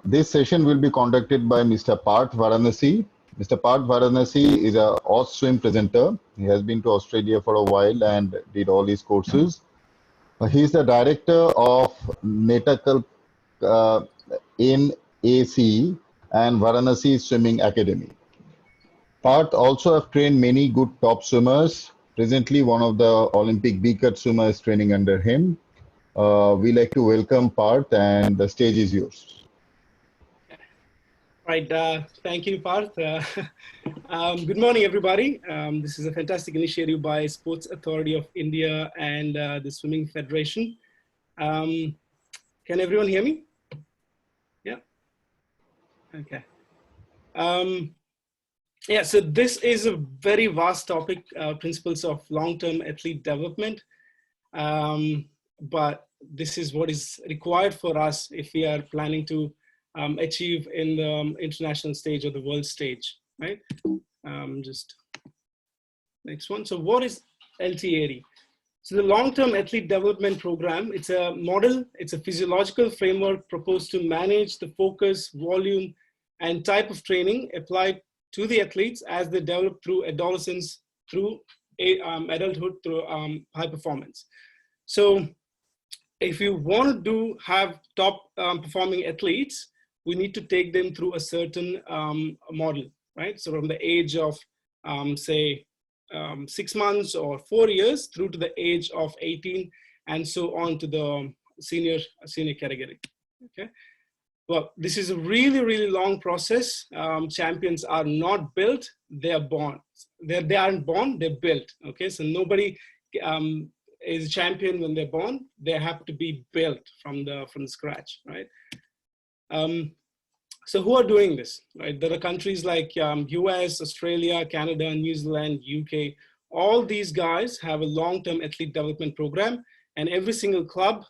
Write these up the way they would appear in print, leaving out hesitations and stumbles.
This session will be conducted by Mr. Parth Varanasi. Mr. Parth Varanasi is a Austrian presenter. He has been to Australia for a while and did all his courses. He is the director of Natakal NAC and Varanasi Swimming Academy. Parth also have trained many good top swimmers. Presently, one of the Olympic B-cut swimmers training under him. We like to welcome Parth, and the stage is yours. Right, thank you, Parth. Good morning, everybody. This is a fantastic initiative by Sports Authority of India and the Swimming Federation. Can everyone hear me? Yeah. Okay. Yeah, so this is a very vast topic, principles of long-term athlete development. But this is what is required for us if we are planning to achieve in the international stage or the world stage, right? Just next one. So what is LTAD? So the long-term athlete development program, it's a model, it's a physiological framework proposed to manage the focus, volume, and type of training applied to the athletes as they develop through adolescence, through adulthood, through high performance. So if you want to have top performing athletes, we need to take them through a certain model, right? So from the age of, say, 6 months or 4 years through to the age of 18 and so on to the senior category, okay? Well, this is a really, really long process. Champions are not built, they are born. They aren't born, they're built, okay? So nobody is a champion when they're born. They have to be built from scratch, right? So who are doing this, right? There are countries like US, Australia, Canada, New Zealand, UK. All these guys have a long-term athlete development program, and every single club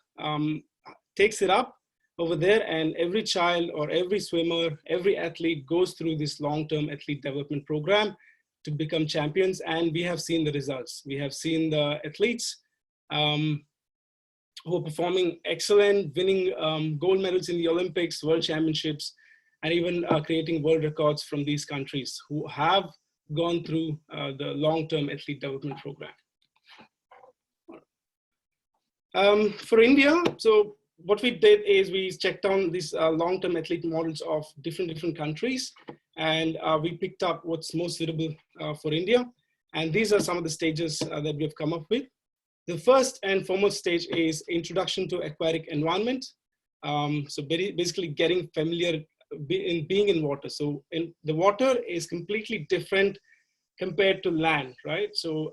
takes it up over there, and every child or every swimmer, every athlete goes through this long-term athlete development program to become champions, and we have seen the results. We have seen the athletes who are performing excellent, winning gold medals in the Olympics, World Championships, and even creating world records from these countries who have gone through the long-term athlete development program. For India, so what we did is we checked on these long-term athlete models of different countries, and we picked up what's most suitable for India. And these are some of the stages that we have come up with. The first and foremost stage is introduction to aquatic environment. So basically getting familiar being in water. So the water is completely different compared to land, right? So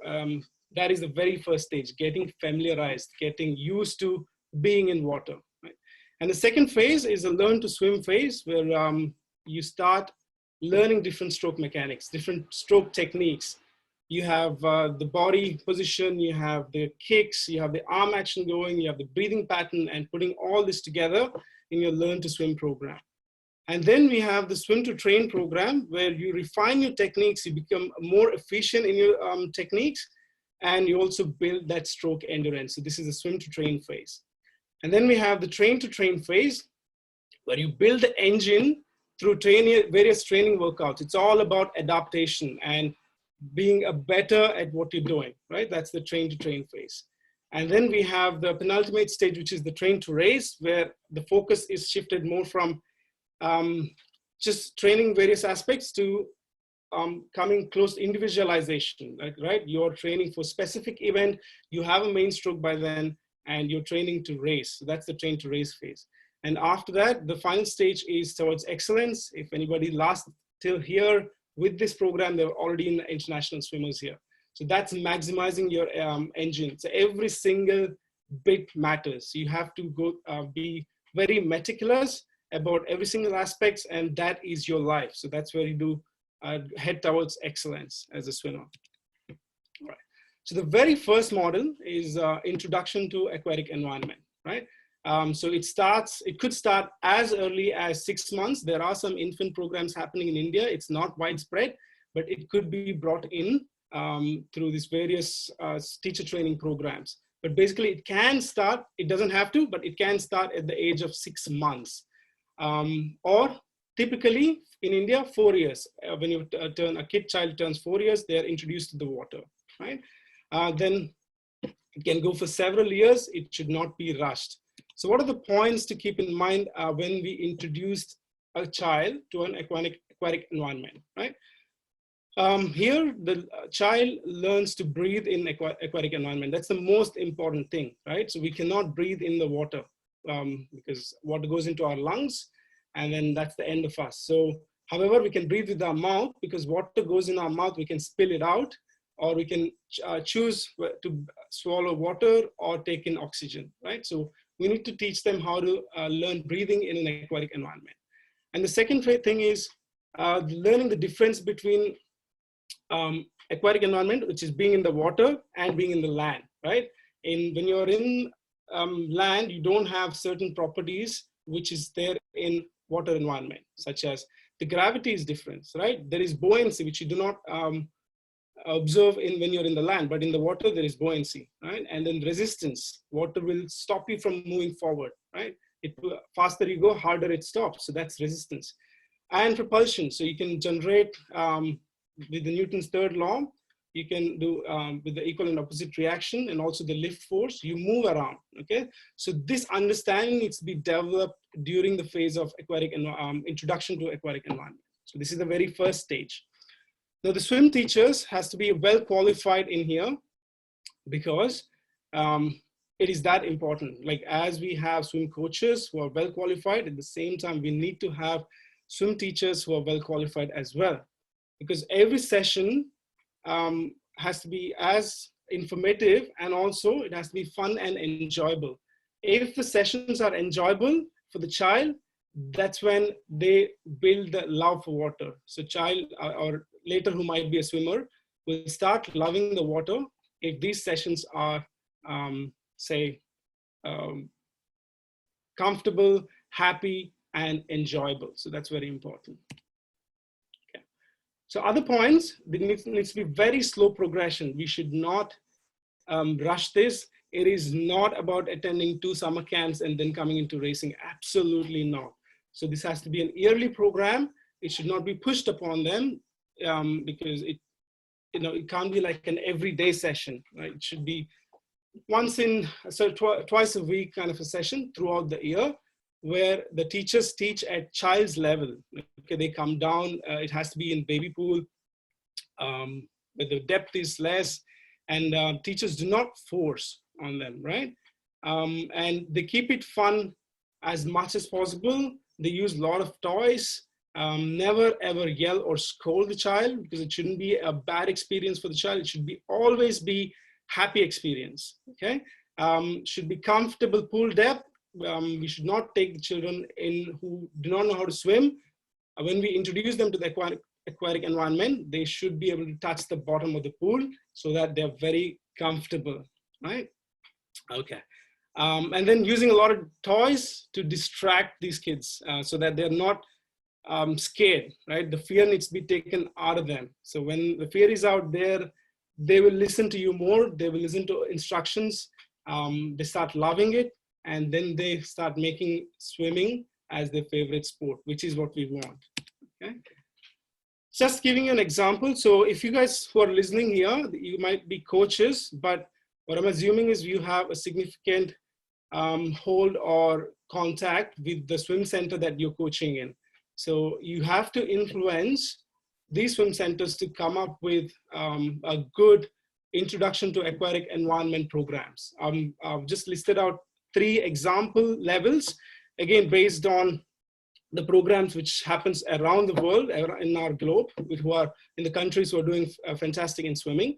that is the very first stage, getting familiarized, getting used to being in water, right? And the second phase is a learn to swim phase, where you start learning different stroke mechanics, different stroke techniques. You have the body position, you have the kicks, you have the arm action going, you have the breathing pattern, and putting all this together in your learn to swim program. And then we have the swim to train program, where you refine your techniques, you become more efficient in your techniques, and you also build that stroke endurance. So this is the swim to train phase. And then we have the train to train phase, where you build the engine through various training workouts. It's all about adaptation and being better at what you're doing, right? That's the train to train phase. And then we have the penultimate stage, which is the train to race, where the focus is shifted more from just training various aspects to coming close to individualization, right? You're training for specific event, you have a main stroke by then, and you're training to race. So that's the train to race phase. And after that, the final stage is towards excellence. If anybody lasts till here with this program, they're already in international swimmers here. So that's maximizing your engine. So every single bit matters. You have to go be very meticulous about every single aspects, and that is your life. So that's where you do head towards excellence as a swimmer. All right. So the very first model is introduction to aquatic environment, right? So it could start as early as 6 months. There are some infant programs happening in India. It's not widespread, but it could be brought in through these various teacher training programs. But basically it can start, it doesn't have to, but it can start at the age of 6 months. Or typically in India, 4 years. When you turn a child turns 4 years, they are introduced to the water, right? Then it can go for several years. It should not be rushed. So what are the points to keep in mind when we introduced a child to an aquatic environment, right? Here, the child learns to breathe in aquatic environment. That's the most important thing, right? So we cannot breathe in the water because water goes into our lungs, and then that's the end of us. So, however, we can breathe with our mouth, because water goes in our mouth, we can spill it out, or we can choose to swallow water or take in oxygen, right? So we need to teach them how to learn breathing in an aquatic environment. And the second thing is learning the difference between aquatic environment, which is being in the water, and being in the land, right? When you're in land, you don't have certain properties which is there in water environment, such as the gravity is different, right? There is buoyancy, which you do not observe when you're in the land, but in the water there is buoyancy, right? And then resistance, water will stop you from moving forward, right? Faster you go, harder it stops, so that's resistance. And propulsion, so you can generate with the Newton's third law, you can do with the equal and opposite reaction, and also the lift force, you move around, okay? So this understanding needs to be developed during the phase of aquatic introduction to aquatic environment. So this is the very first stage. Now the swim teachers has to be well qualified in here, because it is that important. Like, as we have swim coaches who are well qualified, at the same time, we need to have swim teachers who are well qualified as well, because every session has to be as informative, and also it has to be fun and enjoyable. If the sessions are enjoyable for the child, that's when they build the love for water. So child or later who might be a swimmer will start loving the water if these sessions are comfortable, happy, and enjoyable. So that's very important. Okay. So other points, there needs to be very slow progression. We should not rush this. It is not about attending 2 summer camps and then coming into racing. Absolutely not. So this has to be an yearly program. It should not be pushed upon them because it can't be like an everyday session, right? It should be twice a week kind of a session throughout the year, where the teachers teach at child's level. Okay, they come down. It has to be in baby pool, where the depth is less, and teachers do not force on them, right? And they keep it fun as much as possible. They use a lot of toys. Never ever yell or scold the child, because it shouldn't be a bad experience for the child. It should always be happy experience. Okay, should be comfortable pool depth. We should not take the children in who do not know how to swim. When we introduce them to the aquatic environment, they should be able to touch the bottom of the pool so that they're very comfortable, right? Okay. And then using a lot of toys to distract these kids so that they're not scared, right? The fear needs to be taken out of them. So when the fear is out there, they will listen to you more. They will listen to instructions. They start loving it. And then they start making swimming as their favorite sport, which is what we want, okay? Just giving you an example. So if you guys who are listening here, you might be coaches, but what I'm assuming is you have a significant hold or contact with the swim center that you're coaching in. So you have to influence these swim centers to come up with a good introduction to aquatic environment programs. I've just listed out 3 example levels, again, based on the programs which happens around the world, in our globe, who are in the countries who are doing fantastic in swimming.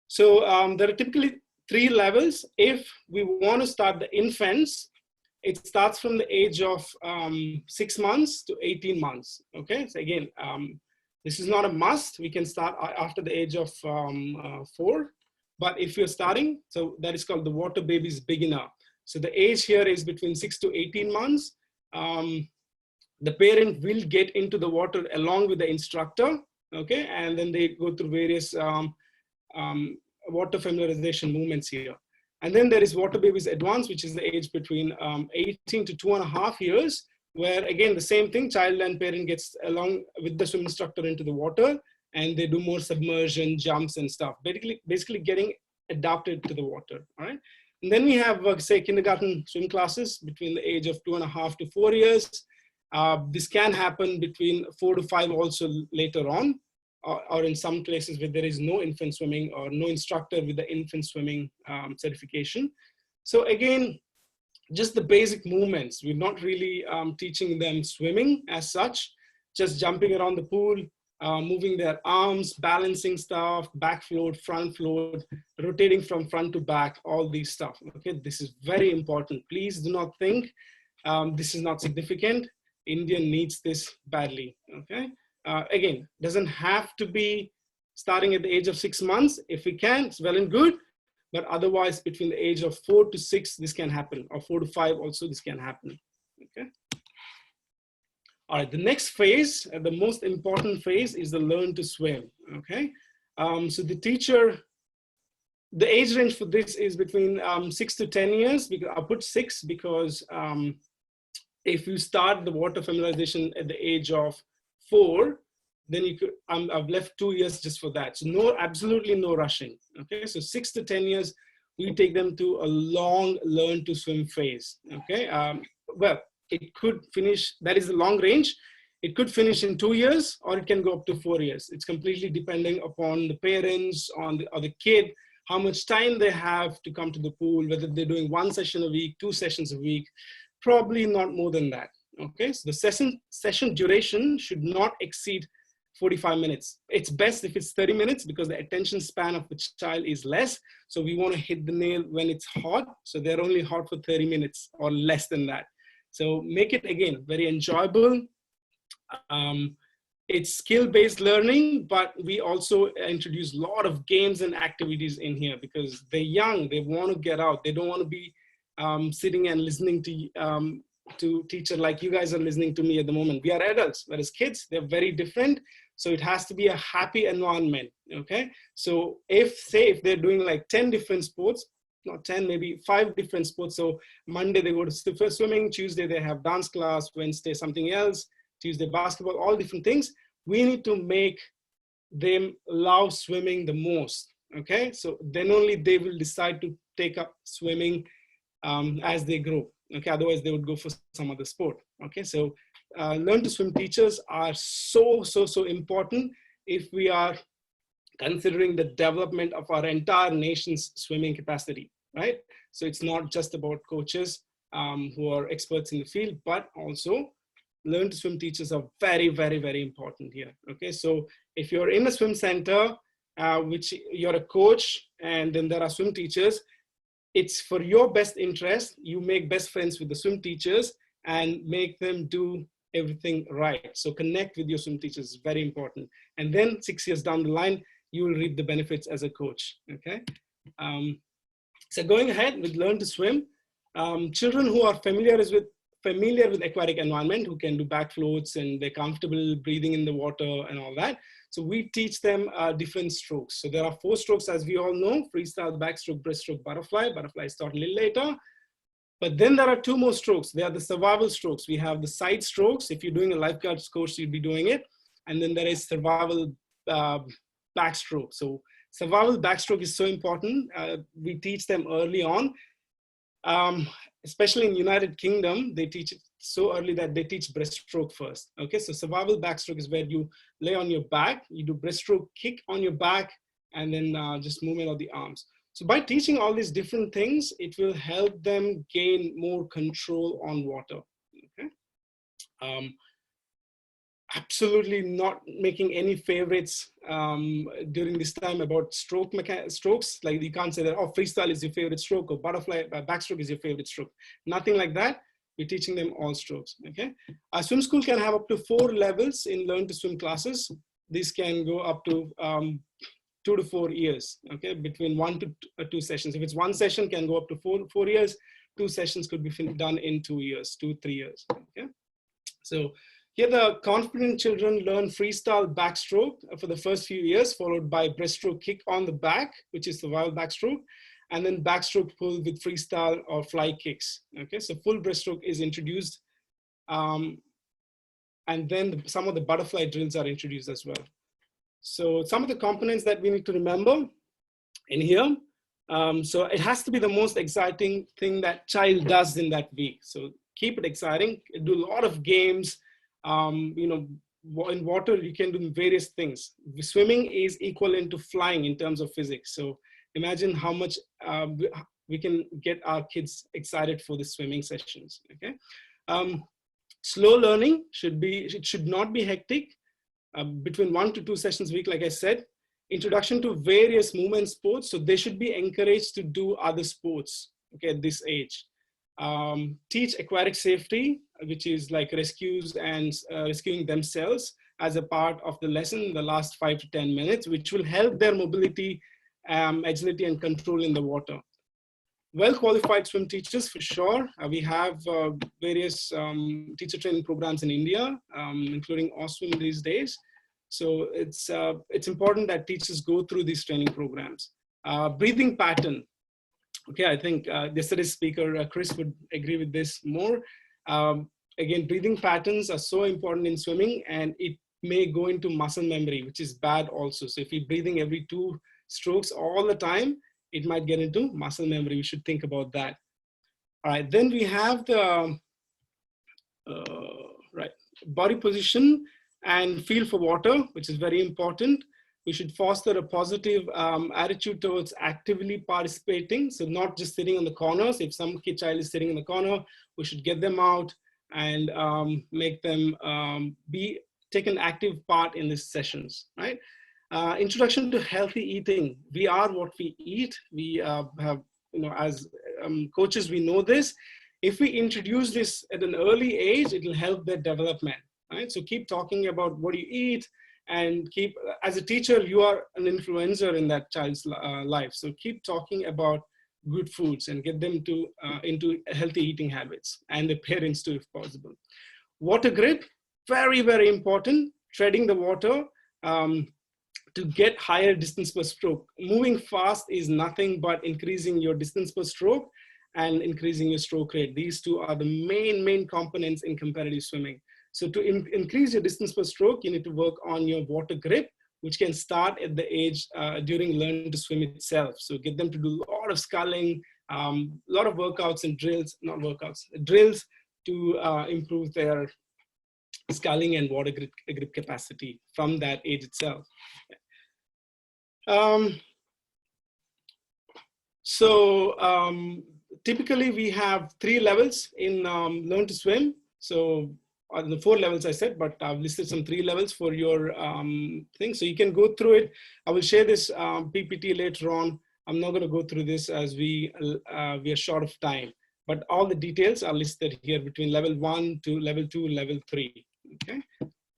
So there are typically 3 levels. If we want to start the infants, it starts from the age of 6 months to 18 months. Okay, so again, this is not a must. We can start after the age of 4. But if you're starting, so that is called the water babies beginner. So the age here is between 6 to 18 months. The parent will get into the water along with the instructor, okay? And then they go through various water familiarization movements here. And then there is water babies advanced, which is the age between 18 to 2.5 years, where again, the same thing, child and parent gets along with the swim instructor into the water, and they do more submersion, jumps and stuff, basically getting adapted to the water, all right? And then we have, say, kindergarten swim classes between the age of 2.5 to 4 years. This can happen between 4 to 5 also later on, or in some places where there is no infant swimming or no instructor with the infant swimming certification. So again, just the basic movements. We're not really teaching them swimming as such, just jumping around the pool, moving their arms, balancing stuff, back float, front float, rotating from front to back, all these stuff. Okay, this is very important. Please do not think this is not significant. India needs this badly. Okay, again, doesn't have to be starting at the age of 6 months. If we can, it's well and good. But otherwise, between the age of 4 to 6, this can happen, or 4 to 5 also, this can happen. Okay. All right, the next phase, the most important phase, is the learn to swim. Okay, so the teacher, the age range for this is between 6 to 10 years. Because I'll put 6 because if you start the water familiarization at the age of 4, then you could, I've left 2 years just for that. So no, absolutely no rushing. Okay, so 6 to 10 years, we take them to a long learn to swim phase. Okay, well, it could finish, that is the long range. It could finish in 2 years, or it can go up to 4 years. It's completely depending upon the parents, on the, or the kid, how much time they have to come to the pool, whether they're doing 1 session a week, 2 sessions a week, probably not more than that. Okay, so the session duration should not exceed 45 minutes. It's best if it's 30 minutes because the attention span of the child is less. So we want to hit the nail when it's hot. So they're only hot for 30 minutes or less than that. So make it, again, very enjoyable. It's skill-based learning, but we also introduce a lot of games and activities in here because they're young. They want to get out. They don't want to be sitting and listening to teacher like you guys are listening to me at the moment. We are adults, whereas kids, they're very different. So it has to be a happy environment, okay? So if they're doing like 10 different sports, not 10, maybe 5 different sports. So Monday they go to swimming, Tuesday they have dance class, Wednesday something else, Tuesday basketball, all different things. We need to make them love swimming the most, okay? So then only they will decide to take up swimming as they grow. Okay, otherwise they would go for some other sport. Okay, so learn to swim teachers are so important if we are considering the development of our entire nation's swimming capacity, right? So it's not just about coaches who are experts in the field, but also learn to swim teachers are very important here. Okay, so if you're in a swim center, which you're a coach, and then there are swim teachers, it's for your best interest. You make best friends with the swim teachers and make them do everything right. So connect with your swim teachers is very important. And then 6 years down the line, you will reap the benefits as a coach, okay? So going ahead with learn to swim, children who are familiar with aquatic environment, who can do back floats and they're comfortable breathing in the water and all that. So we teach them different strokes. So there are 4 strokes, as we all know: freestyle, backstroke, breaststroke, butterfly. Butterfly is taught a little later. But then there are 2 more strokes. They are the survival strokes. We have the side strokes. If you're doing a lifeguards course, you'd be doing it. And then there is survival backstroke. So survival backstroke is so important. We teach them early on. Especially in United Kingdom, they teach it so early that they teach breaststroke first. Okay, so survival backstroke is where you lay on your back, you do breaststroke, kick on your back, and then just movement of the arms. So by teaching all these different things, it will help them gain more control on water. Okay. Absolutely not making any favorites during this time about strokes. Like you can't say that, oh, freestyle is your favorite stroke or butterfly backstroke is your favorite stroke. Nothing like that. We're teaching them all strokes, okay? Our swim school can have up to 4 levels in learn to swim classes. This can go up to 2 to 4 years, okay? Between 1 to 2 sessions. If it's 1 session, can go up to 4 years. 2 sessions could be done in 2 years, 2-3 years, okay? So here the confident children learn freestyle backstroke for the first few years, followed by breaststroke kick on the back, which is the wild backstroke, and then backstroke pull with freestyle or fly kicks. Okay, so full breaststroke is introduced And then some of the butterfly drills are introduced as well. So some of the components that we need to remember in here. So it has to be the most exciting thing that child does in that week. So keep it exciting, do a lot of games. You know, in water, you can do various things. Swimming is equivalent to flying in terms of physics. So imagine how much we can get our kids excited for the swimming sessions, okay? Slow learning it should not be hectic. Between 1 to 2 sessions a week, like I said. Introduction to various movement sports. So they should be encouraged to do other sports, okay, at this age. Teach aquatic safety, which is like rescues and rescuing themselves as a part of the lesson in the last 5 to 10 minutes, which will help their mobility, agility, and control in the water. Well-qualified swim teachers for sure. We have various teacher training programs in India, including OSWIM these days. So it's important that teachers go through these training programs. Breathing pattern. Okay, I think yesterday's speaker, Chris, would agree with this more. Again, breathing patterns are so important in swimming, and it may go into muscle memory, which is bad also. So if you're breathing every 2 strokes all the time, it might get into muscle memory. We should think about that. All right, then we have the body position and feel for water, which is very important. We should foster a positive attitude towards actively participating. So not just sitting on the corners. If some child is sitting in the corner, we should get them out and make them take an active part in these sessions, right? Introduction to healthy eating. We are what we eat. We have, as coaches, we know this. If we introduce this at an early age, it will help their development, right? So keep talking about what you eat, and keep, as a teacher, you are an influencer in that child's life. So keep talking about good foods and get them to into healthy eating habits, and the parents too, if possible. Water grip, very, very important. Treading the water to get higher distance per stroke. Moving fast is nothing but increasing your distance per stroke and increasing your stroke rate. These two are the main components in competitive swimming. So to increase your distance per stroke, you need to work on your water grip, which can start at the age during learn to swim itself. So get them to do a lot of sculling, a lot of workouts and drills, not workouts, drills to improve their sculling and water grip capacity from that age itself. Typically we have 3 levels in learn to swim. So the 4 levels I said, but I've listed some 3 levels for your thing. So you can go through it. I will share this PPT later on. I'm not going to go through this as we are short of time, but all the details are listed here between level 1 to level 2, level 3. Okay.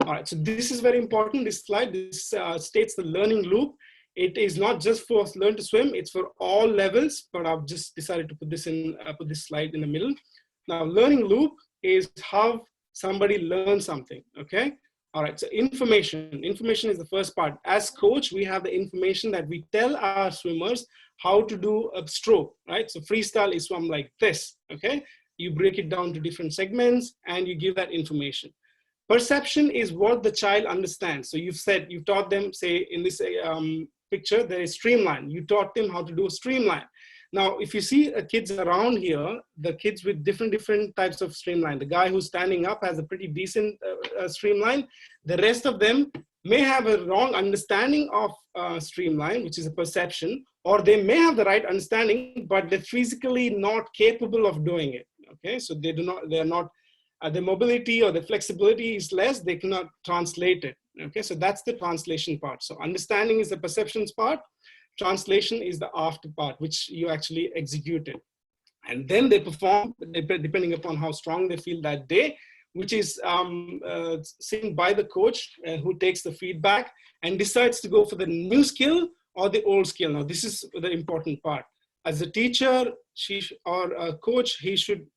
All right. So this is very important. This slide, this states the learning loop. It is not just for learn to swim, it's for all levels, but I've just decided to put this in, put this slide in the middle. Now, learning loop is how somebody learns something, okay? All right, so information is the first part. As coach, we have the information that we tell our swimmers how to do a stroke, right? So freestyle is swim like this, okay? You break it down to different segments and you give that information. Perception is what the child understands. So you've taught them, say in this picture, there is streamline. You taught them how to do a streamline. Now, if you see kids around here, the kids with different types of streamline, the guy who's standing up has a pretty decent streamline. The rest of them may have a wrong understanding of streamline, which is a perception, or they may have the right understanding, but they're physically not capable of doing it. Okay, so they're not, the mobility or the flexibility is less, they cannot translate it. Okay, so that's the translation part. So understanding is the perceptions part. Translation is the after part, which you actually executed. And then they perform, depending upon how strong they feel that day, which is seen by the coach who takes the feedback and decides to go for the new skill or the old skill. Now, this is the important part. As a teacher or a coach, he should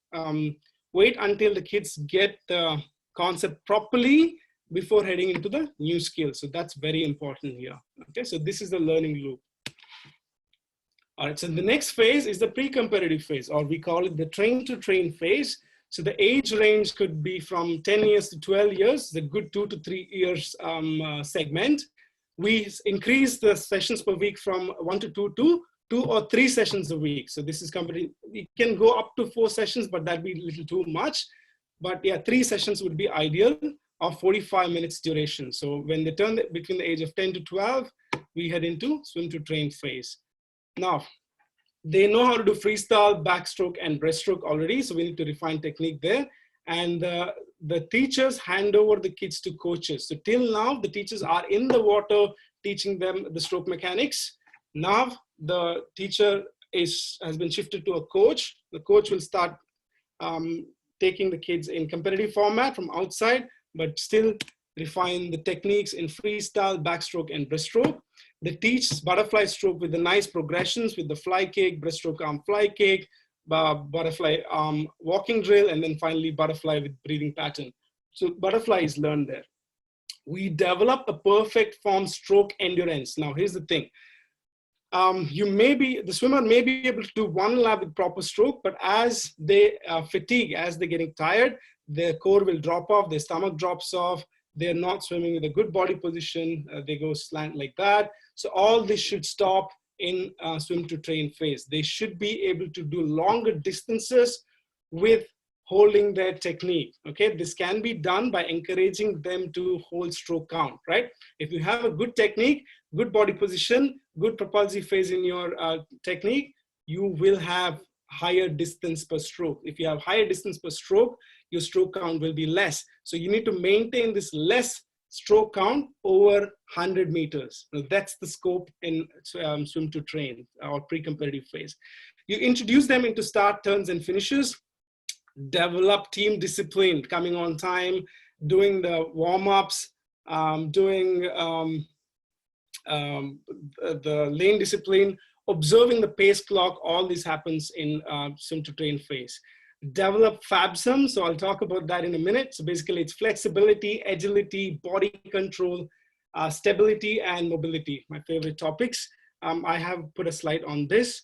wait until the kids get the concept properly before heading into the new skill. So that's very important here. Okay, so this is the learning loop. All right, so the next phase is the pre-competitive phase, or we call it the train to train phase. So the age range could be from 10 years to 12 years, the good 2 to 3 years segment. We increase the sessions per week from 1 to 2 to 2 or 3 sessions a week. So this is company, we can go up to 4 sessions, but that'd be a little too much. But yeah, 3 sessions would be ideal, of 45 minutes duration. So when they turn between the age of 10 to 12, we head into swim to train phase. Now, they know how to do freestyle, backstroke, and breaststroke already. So we need to refine technique there. And the teachers hand over the kids to coaches. So till now, the teachers are in the water teaching them the stroke mechanics. Now the teacher has been shifted to a coach. The coach will start taking the kids in competitive format from outside, but still refine the techniques in freestyle, backstroke, and breaststroke. They teach butterfly stroke with the nice progressions with the fly kick, breaststroke arm fly kick, butterfly arm walking drill, and then finally butterfly with breathing pattern. So butterfly is learned there. We develop a perfect form stroke endurance. Now here's the thing. The swimmer may be able to do 1 lap with proper stroke, but as they fatigue, as they're getting tired, their core will drop off, their stomach drops off, they're not swimming with a good body position, they go slant like that. So all this should stop in swim to train phase. They should be able to do longer distances with holding their technique, okay? This can be done by encouraging them to hold stroke count, right? If you have a good technique, good body position, good propulsive phase in your technique, you will have higher distance per stroke. If you have higher distance per stroke, your stroke count will be less. So you need to maintain this less stroke count over 100 meters. Now that's the scope in swim to train or pre-competitive phase. You introduce them into start, turns, and finishes. Develop team discipline, coming on time, doing the warm-ups, doing the lane discipline, observing the pace clock. All this happens in swim to train phase. Develop FABSM, so I'll talk about that in a minute. So basically it's flexibility, agility, body control, stability, and mobility, my favorite topics. I have put a slide on this.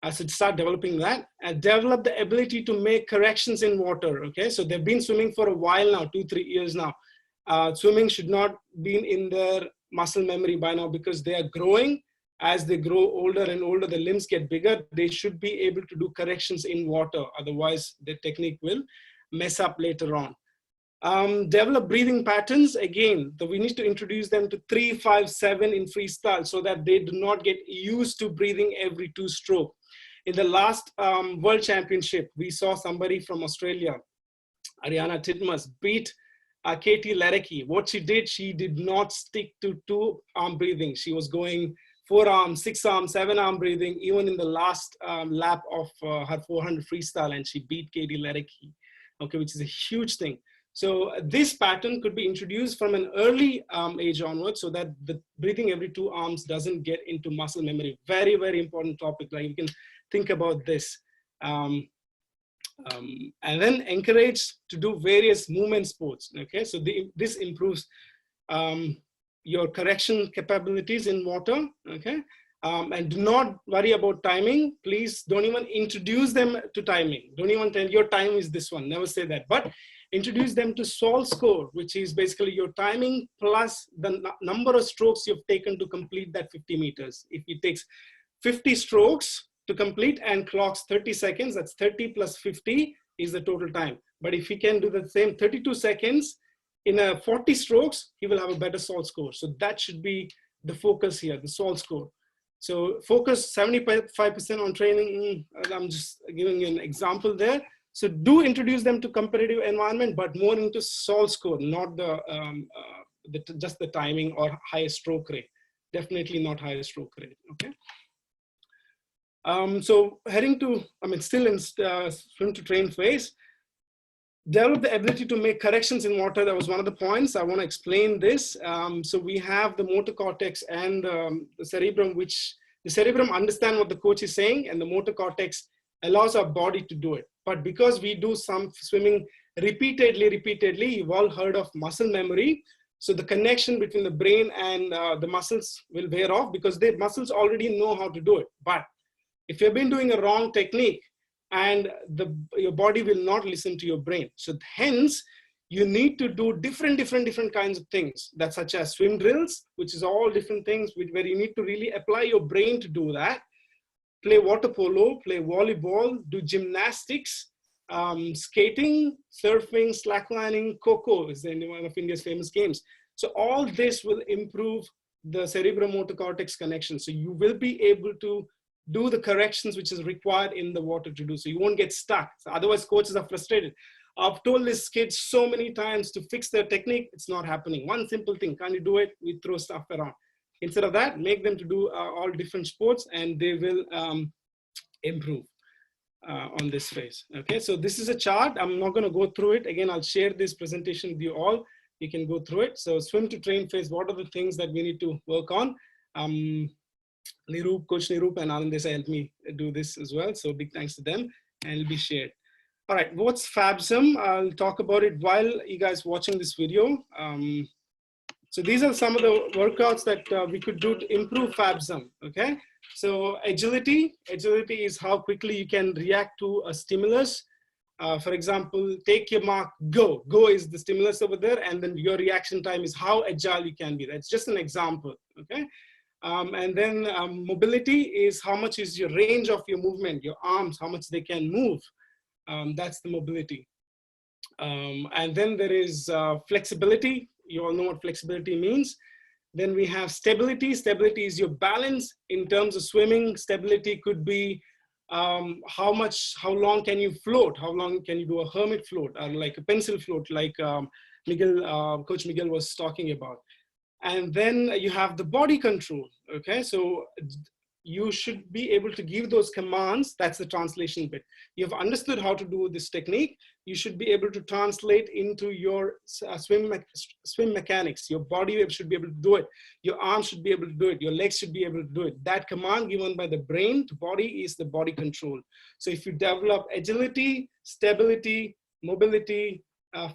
So to start developing that, and develop the ability to make corrections in water, okay? So they've been swimming for a while now, 2-3 years now. Swimming should not be in their muscle memory by now because they are growing. As they grow older and older, the limbs get bigger, they should be able to do corrections in water. Otherwise, the technique will mess up later on. Develop breathing patterns. Again, we need to introduce them to 3, 5, 7 in freestyle so that they do not get used to breathing every 2 strokes. In the last World Championship, we saw somebody from Australia, Ariana Titmus, beat Katie Ledecky. What she did not stick to 2-arm breathing. She was going 4-arm, 6-arm, 7-arm breathing, even in the last lap of her 400 freestyle, and she beat Katie Ledecky, okay, which is a huge thing. So this pattern could be introduced from an early age onwards so that the breathing every 2 arms doesn't get into muscle memory. Very, very important topic. Like you can think about this. And then encourage to do various movement sports, okay? So this improves your correction capabilities in water, okay? And do not worry about timing. Please don't even introduce them to timing. Don't even tell your time is this one, never say that. But introduce them to SOL score, which is basically your timing plus the number of strokes you've taken to complete that 50 meters. If it takes 50 strokes to complete and clocks 30 seconds, that's 30 plus 50 is the total time. But if he can do the same 32 seconds in a 40 strokes, he will have a better SOL score. So that should be the focus here, the SOL score. So focus 75% on training. I'm just giving you an example there. So do introduce them to competitive environment, but more into SOL score, not just the timing or higher stroke rate. Definitely not higher stroke rate, okay? So heading to, still in swim to train phase, develop the ability to make corrections in water. That was one of the points. I want to explain this. So we have the motor cortex and the cerebrum, which the cerebrum understand what the coach is saying, and the motor cortex allows our body to do it. But because we do some swimming repeatedly, you've all heard of muscle memory. So the connection between the brain and the muscles will wear off because the muscles already know how to do it. But if you've been doing a wrong technique, and your body will not listen to your brain. So hence, you need to do different kinds of things, that such as swim drills, which is all different things where you need to really apply your brain to do that. Play water polo, play volleyball, do gymnastics, skating, surfing, slacklining, Kho-Kho is one of India's famous games. So all this will improve the cerebromotor cortex connection. So you will be able to do the corrections which is required in the water to do. So you won't get stuck. So otherwise, coaches are frustrated. I've told these kids so many times to fix their technique. It's not happening. One simple thing, can you do it? We throw stuff around. Instead of that, make them to do all different sports, and they will improve on this phase. Okay, so this is a chart. I'm not going to go through it. Again, I'll share this presentation with you all. You can go through it. So swim to train phase, what are the things that we need to work on? Nirup, Coach Nirup and Anand Desai helped me do this as well. So big thanks to them, and it'll be shared. All right, what's FABSM? I'll talk about it while you guys watching this video. So these are some of the workouts that we could do to improve FABSM, okay? So agility is how quickly you can react to a stimulus. For example, take your mark, go. Go is the stimulus over there, and then your reaction time is how agile you can be. That's just an example, okay? And then mobility is how much is your range of your movement, your arms, how much they can move. That's the mobility. And then there is flexibility. You all know what flexibility means. Then we have stability. Stability is your balance. In terms of swimming, stability could be how long can you float? How long can you do a hermit float, or like a pencil float, like Coach Miguel was talking about. And then you have the body control, okay? So you should be able to give those commands. That's the translation bit. You've understood how to do this technique. You should be able to translate into your swim mechanics. Your body should be able to do it. Your arms should be able to do it. Your legs should be able to do it. That command given by the brain to body is the body control. So if you develop agility, stability, mobility,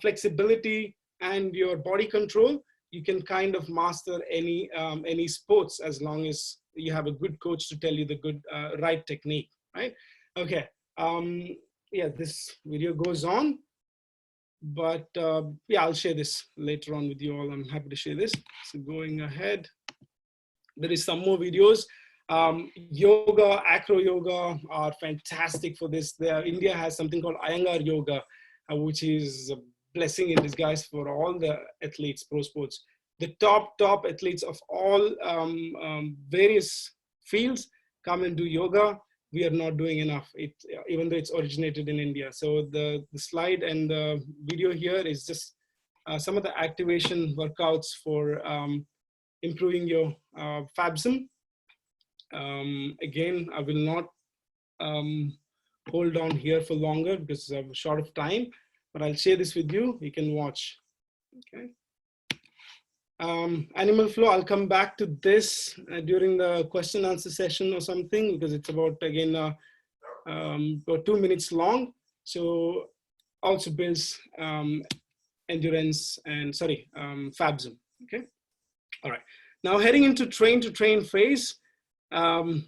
flexibility, and your body control, you can kind of master any sports, as long as you have a good coach to tell you the good right technique, right? Okay, yeah, this video goes on, but yeah, I'll share this later on with you all. I'm happy to share this. So going ahead, there is some more videos. Yoga, acro yoga are fantastic for this. India has something called Iyengar yoga, which is a blessing in disguise for all the athletes, pro sports. The top athletes of all various fields come and do yoga. We are not doing enough, even though it's originated in India. So the slide and the video here is just some of the activation workouts for improving your FABSM. Again, I will not hold on here for longer because I'm short of time, but I'll share this with you. You can watch, okay? Animal flow, I'll come back to this during the question answer session or something, because it's about, again, about 2 minutes long. So also builds endurance and, FABSM, okay? All right, now heading into train to train phase.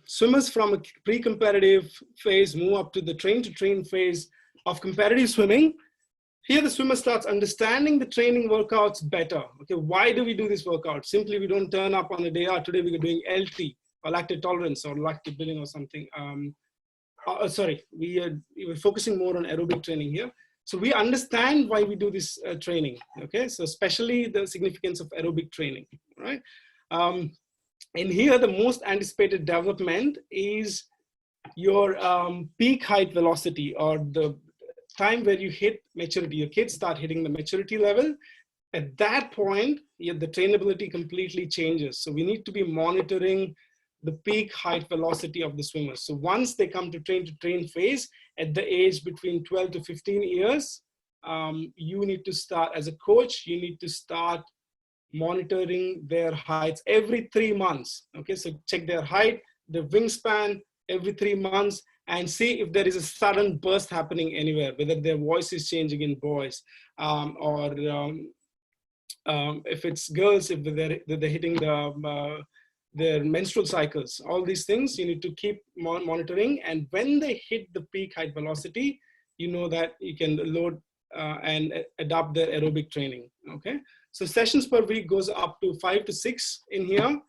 Swimmers from a pre-competitive phase move up to the train to train phase of competitive swimming. Here the swimmer starts understanding the training workouts better. Okay, why do we do this workout? Simply we don't turn up on a day, today we're doing LT, or lactate tolerance, or lactate building or something. We're focusing more on aerobic training here. So we understand why we do this training, okay? So especially the significance of aerobic training, right? And here the most anticipated development is your peak height velocity, or the time where you hit maturity. Your kids start hitting the maturity level. At that point, the trainability completely changes. So we need to be monitoring the peak height velocity of the swimmers. So once they come to train phase at the age between 12 to 15 years, you need to start, as a coach, you need to start monitoring their heights every 3 months. Okay, so check their height, the wingspan every 3 months, and see if there is a sudden burst happening anywhere, whether their voice is changing in boys, or if it's girls, if they're hitting the their menstrual cycles. All these things you need to keep monitoring. And when they hit the peak height velocity, you know that you can load and adopt their aerobic training, okay? So sessions per week goes up to 5 to 6 in here.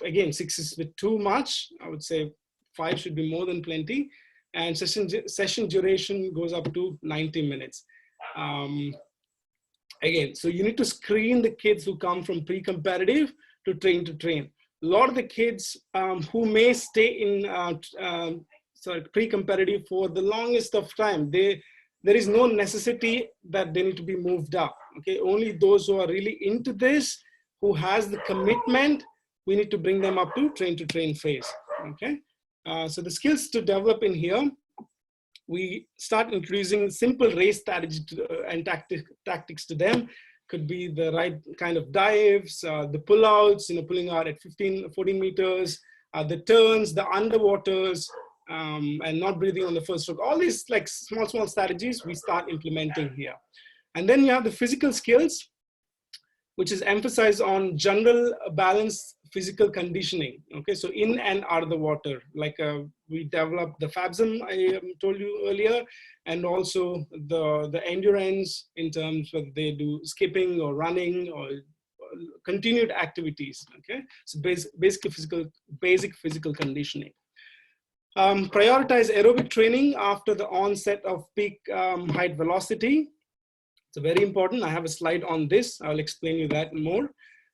Again, 6 is a bit too much. I would say 5 should be more than plenty. And session duration goes up to 90 minutes. Again, so you need to screen the kids who come from pre-competitive to train. A lot of the kids who may stay in pre-competitive for the longest of time, there is no necessity that they need to be moved up. Okay, only those who are really into this, who has the commitment, we need to bring them up to train phase. Okay, so the skills to develop in here, we start introducing simple race strategy and tactics to them. Could be the right kind of dives, the pullouts, pulling out at 14 meters, the turns, the underwaters, and not breathing on the first stroke. All these like small strategies we start implementing here. And then you have the physical skills, which is emphasized on general balance physical conditioning. Okay, so in and out of the water, like we developed the FABSM I told you earlier, and also the endurance in terms of they do skipping or running or continued activities. Okay, so basic physical conditioning. Prioritize aerobic training after the onset of peak height velocity. It's very important. I have a slide on this. I'll explain you that more.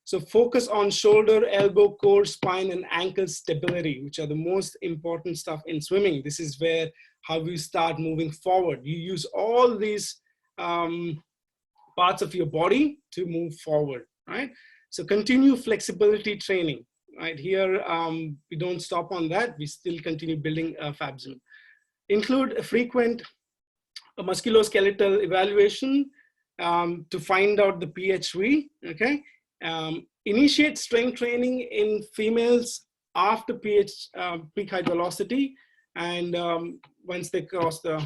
So focus on shoulder, elbow, core, spine, and ankle stability, which are the most important stuff in swimming. This is where how we start moving forward. You use all these parts of your body to move forward, right? So continue flexibility training, right? Here, we don't stop on that. We still continue building FABSM. Include a frequent musculoskeletal evaluation to find out the PHV, okay? Initiate strength training in females after peak height velocity, and once they cross the,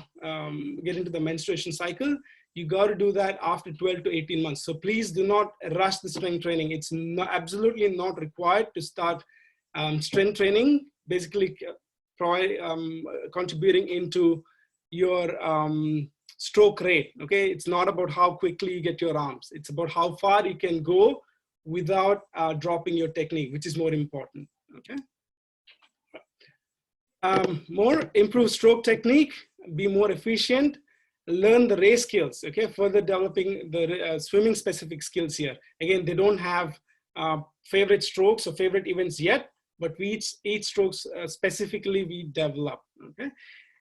get into the menstruation cycle, you got to do that after 12 to 18 months. So please do not rush the strength training. It's absolutely not required to start strength training, basically contributing into your stroke rate, okay? It's not about how quickly you get your arms. It's about how far you can go without dropping your technique, which is more important, okay? More, improve stroke technique, be more efficient, learn the race skills, okay? Further developing the swimming specific skills here. Again, they don't have favorite strokes or favorite events yet, but each strokes specifically we develop, okay?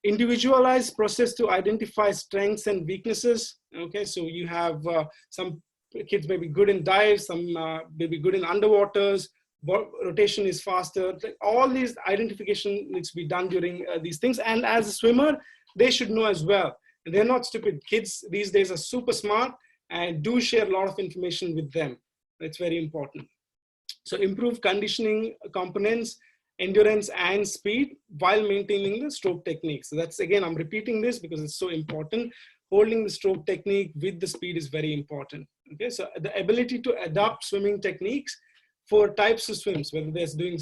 Individualized process to identify strengths and weaknesses. Okay, so you have some kids may be good in dives, some may be good in underwaters, rotation is faster. All these identification needs to be done during these things. And as a swimmer, they should know as well. They're not stupid. Kids these days are super smart and do share a lot of information with them. That's very important. So improve conditioning components, endurance and speed while maintaining the stroke technique. So that's, again, I'm repeating this because it's so important. Holding the stroke technique with the speed is very important. Okay, so the ability to adapt swimming techniques for types of swims, whether there's doing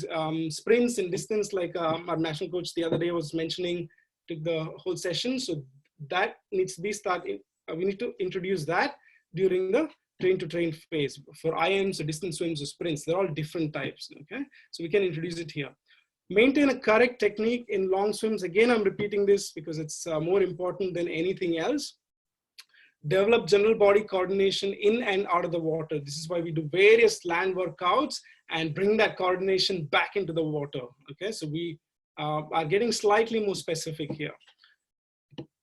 sprints in distance, like our national coach the other day was mentioning, took the whole session. So that needs to be started. We need to introduce that during the train to train phase. For IMs or distance swims or sprints, they're all different types, okay? So we can introduce it here. Maintain a correct technique in long swims. Again, I'm repeating this because it's more important than anything else. Develop general body coordination in and out of the water. This is why we do various land workouts and bring that coordination back into the water, okay? So we are getting slightly more specific here.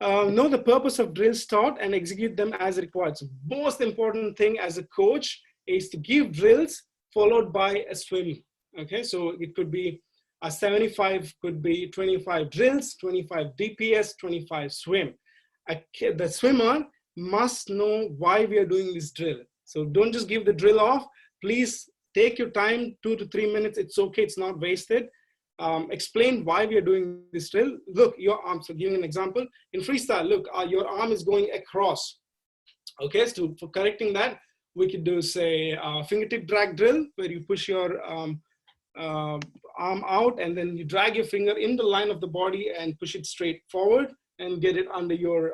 Know the purpose of drills taught and execute them as required. So most important thing as a coach is to give drills followed by a swim. Okay, so it could be a 75, could be 25 drills, 25 DPS, 25 swim. The swimmer must know why we are doing this drill. So don't just give the drill off. Please take your time, 2 to 3 minutes. It's okay, it's not wasted. Explain why we are doing this drill. Look, your arm, so giving an example, in freestyle, look, your arm is going across. Okay, so for correcting that, we could do, say, fingertip drag drill, where you push your arm out, and then you drag your finger in the line of the body and push it straight forward and get it under your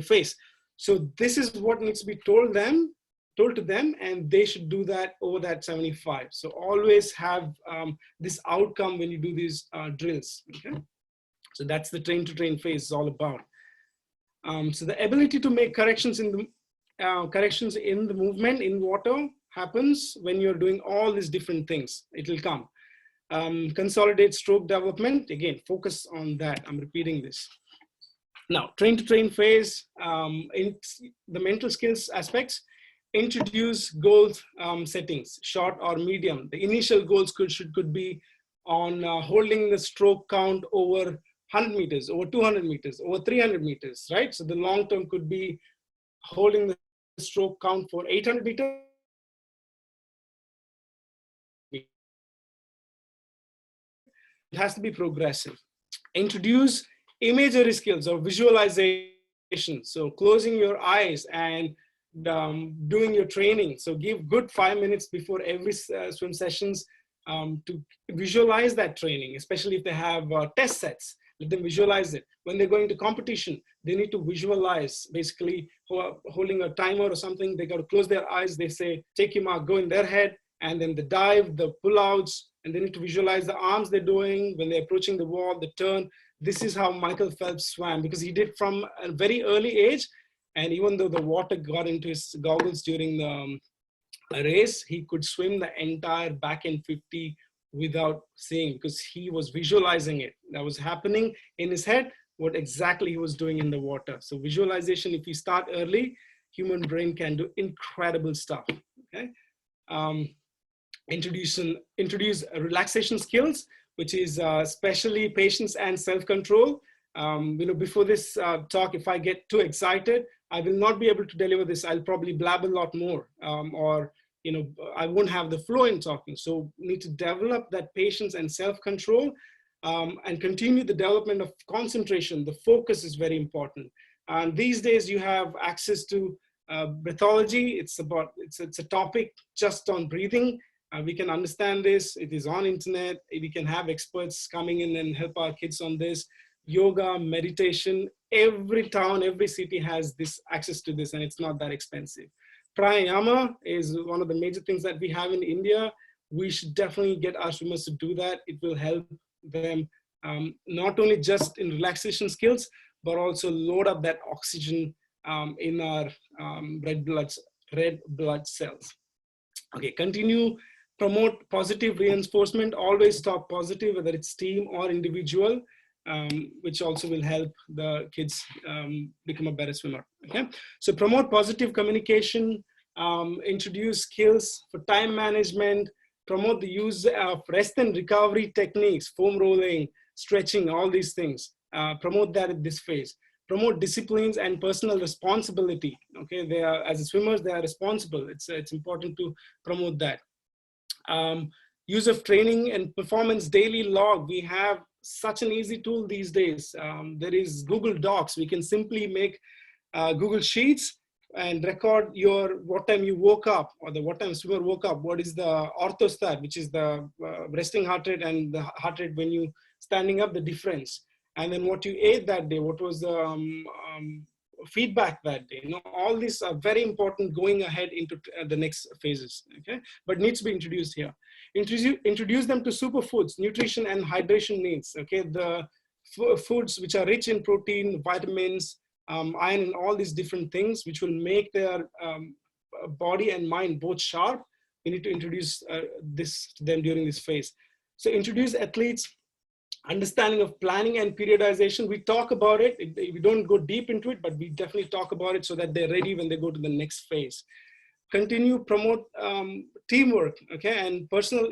face. So this is what needs to be told to them, and they should do that over that 75. So always have this outcome when you do these drills. Okay, so that's the train to train phase is all about. So the ability to make corrections in the movement in water happens when you're doing all these different things. It will come. Consolidate stroke development, again, focus on that. I'm repeating this. Now, train to train phase, in the mental skills aspects, introduce goal settings, short or medium. The initial goals could be on holding the stroke count over 100 meters, over 200 meters, over 300 meters, right? So the long term could be holding the stroke count for 800 meters. It has to be progressive. Introduce imagery skills or visualization. So closing your eyes and doing your training. So give good 5 minutes before every swim sessions to visualize that training, especially if they have test sets. Let them visualize it. When they're going to competition, they need to visualize, basically holding a timer or something. They got to close their eyes. They say, take your mark, go in their head, and then the dive, the pull-outs, and they need to visualize the arms they're doing when they're approaching the wall, the turn. This is how Michael Phelps swam, because he did from a very early age. And even though the water got into his goggles during the race, he could swim the entire back end 50 without seeing, because he was visualizing it. That was happening in his head, what exactly he was doing in the water. So visualization, if you start early, human brain can do incredible stuff. Okay. Introduce relaxation skills, which is especially patience and self-control. Before this talk, if I get too excited, I will not be able to deliver this. I'll probably blab a lot more, or I won't have the flow in talking. So need to develop that patience and self-control, and continue the development of concentration. The focus is very important. And these days you have access to breathology. It's a topic just on breathing. We can understand this. It is on internet. We can have experts coming in and help our kids on this. Yoga, meditation, every town, every city has this access to this, and it's not that expensive. Pranayama is one of the major things that we have in India. We should definitely get our swimmers to do that. It will help them not only just in relaxation skills, but also load up that oxygen in our red blood cells. Okay, promote positive reinforcement. Always talk positive, whether it's team or individual, which also will help the kids become a better swimmer. Okay, so promote positive communication, introduce skills for time management, promote the use of rest and recovery techniques, foam rolling, stretching, all these things. Promote that at this phase. Promote disciplines and personal responsibility. Okay, they are, as swimmers, they are responsible. It's important to promote that. Use of training and performance daily log. We have such an easy tool these days. There is Google Docs. We can simply make Google Sheets and record what time you woke up, or what time swimmer woke up. What is the orthostat, which is the resting heart rate, and the heart rate when you standing up, the difference. And then what you ate that day, what was the feedback that day. All these are very important going ahead into the next phases, okay? But needs to be introduced here. Introduce them to superfoods, nutrition and hydration needs, okay? The foods which are rich in protein, vitamins, iron, and all these different things which will make their body and mind both sharp. We need to introduce this to them during this phase. So introduce athletes understanding of planning and periodization. We talk about it. We don't go deep into it, but we definitely talk about it so that they're ready when they go to the next phase. Promote teamwork, okay, and personal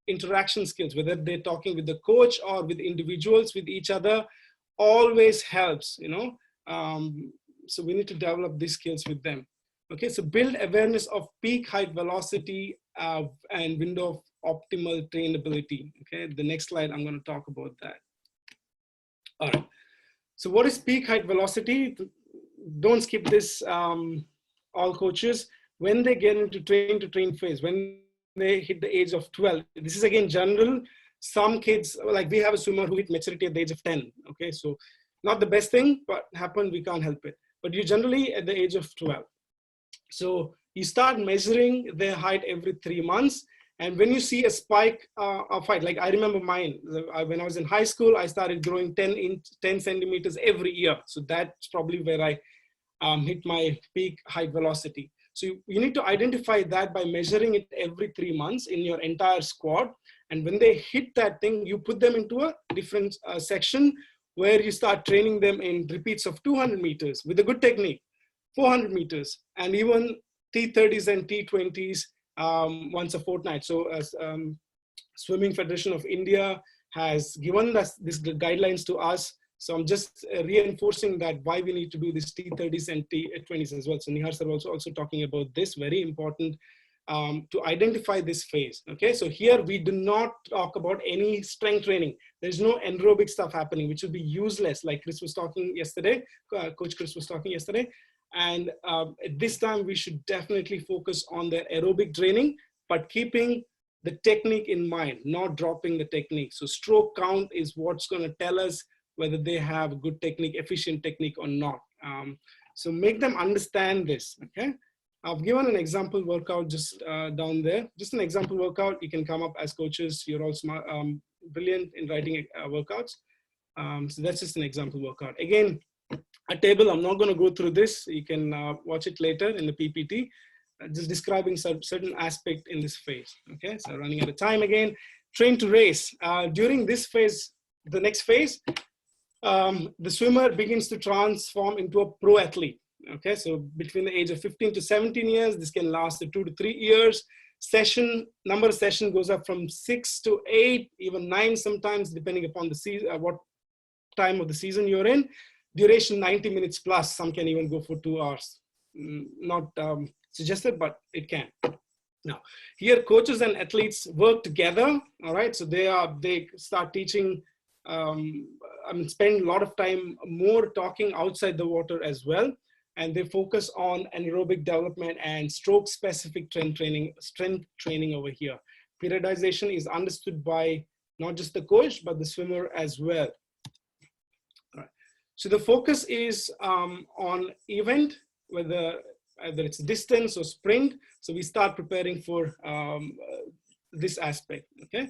interaction skills, whether they're talking with the coach or with individuals, with each other, always helps, so we need to develop these skills with them. Okay, so build awareness of peak height velocity and window of optimal trainability. Okay, the next slide, I'm going to talk about that. All right, so what is peak height velocity? Don't skip this, all coaches. When they get into train to train phase, when they hit the age of 12. This is again general. Some kids, like we have a swimmer who hit maturity at the age of 10. Okay, so not the best thing, but happened, we can't help it. But you generally at the age of 12. So you start measuring their height every 3 months. And when you see a spike of height, like I remember mine, when I was in high school, I started growing 10 centimeters every year. So that's probably where I hit my peak height velocity. So you need to identify that by measuring it every 3 months in your entire squad. And when they hit that thing, you put them into a different section where you start training them in repeats of 200 meters with a good technique, 400 meters, and even T30s and T20s once a fortnight. So as Swimming Federation of India has given us these guidelines to us. So I'm just reinforcing that why we need to do this T30s and T20s as well. So Nihar sir also talking about this, very important to identify this phase. Okay, so here we do not talk about any strength training. There's no aerobic stuff happening, which would be useless, like Chris was talking yesterday, Coach Chris was talking yesterday. And at this time, we should definitely focus on their aerobic training, but keeping the technique in mind, not dropping the technique. So stroke count is what's going to tell us whether they have good technique, efficient technique or not. So make them understand this, okay? I've given an example workout just down there. Just an example workout. You can come up as coaches. You're all smart, brilliant in writing workouts. So that's just an example workout. Again, a table, I'm not going to go through this. You can watch it later in the PPT. Just describing certain aspect in this phase. Okay, so running out of time again. Train to race. During this phase, the next phase, the swimmer begins to transform into a pro athlete. Okay, so between the age of 15 to 17 years, this can last 2 to 3 years. Number of session goes up from 6 to 8, even 9 sometimes, depending upon the season, what time of the season you're in. Duration 90 minutes plus. Some can even go for 2 hours. Not suggested, but it can. Now, here coaches and athletes work together. All right, so they start teaching. Spend a lot of time more talking outside the water as well. And they focus on anaerobic development and stroke-specific strength training over here. Periodization is understood by not just the coach, but the swimmer as well. All right. So the focus is on event, whether it's distance or sprint. So we start preparing for this aspect, okay?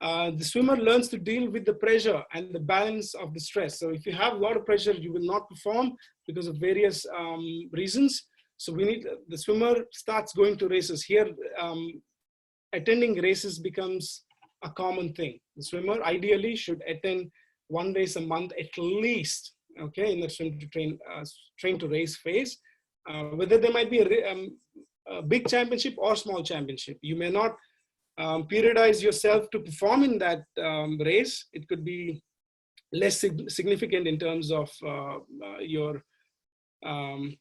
The swimmer learns to deal with the pressure and the balance of the stress. So if you have a lot of pressure, you will not perform because of various reasons. So the swimmer starts going to races. Here, attending races becomes a common thing. The swimmer ideally should attend 1 race a month at least, okay, in the train to race phase. Whether there might be a big championship or small championship. You may not periodize yourself to perform in that race. It could be less significant in terms of your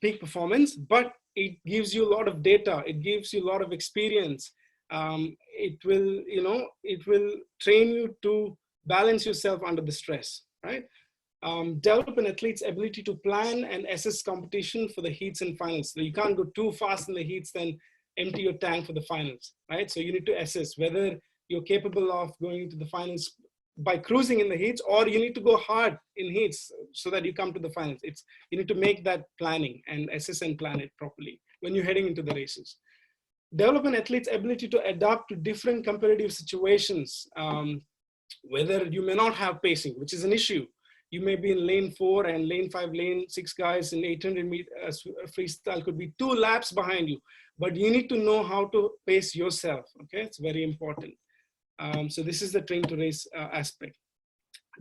peak performance, but it gives you a lot of data. It gives you a lot of experience. It will train you to balance yourself under the stress, right? Develop an athlete's ability to plan and assess competition for the heats and finals. So you can't go too fast in the heats, then empty your tank for the finals, right? So you need to assess whether you're capable of going to the finals by cruising in the heats, or you need to go hard in heats so that you come to the finals. You need to make that planning and assess and plan it properly when you're heading into the races. Develop an athlete's ability to adapt to different competitive situations, whether you may not have pacing, which is an issue. You may be in lane 4 and lane 5, lane 6 guys in 800 meters freestyle could be 2 laps behind you, but you need to know how to pace yourself. Okay, it's very important. So this is the train to race aspect.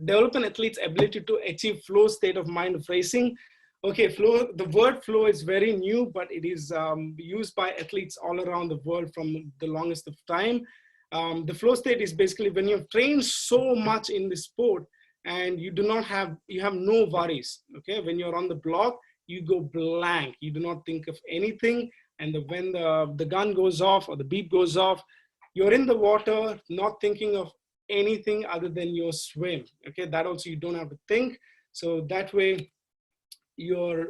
Develop an athlete's ability to achieve flow state of mind of racing. Okay, flow. The word flow is very new, but it is used by athletes all around the world from the longest of time. The flow state is basically when you've trained so much in the sport and you have no worries. Okay, when you're on the block, you go blank. You do not think of anything. And when the gun goes off or the beep goes off, you're in the water, not thinking of anything other than your swim. Okay, that also you don't have to think. So that way, your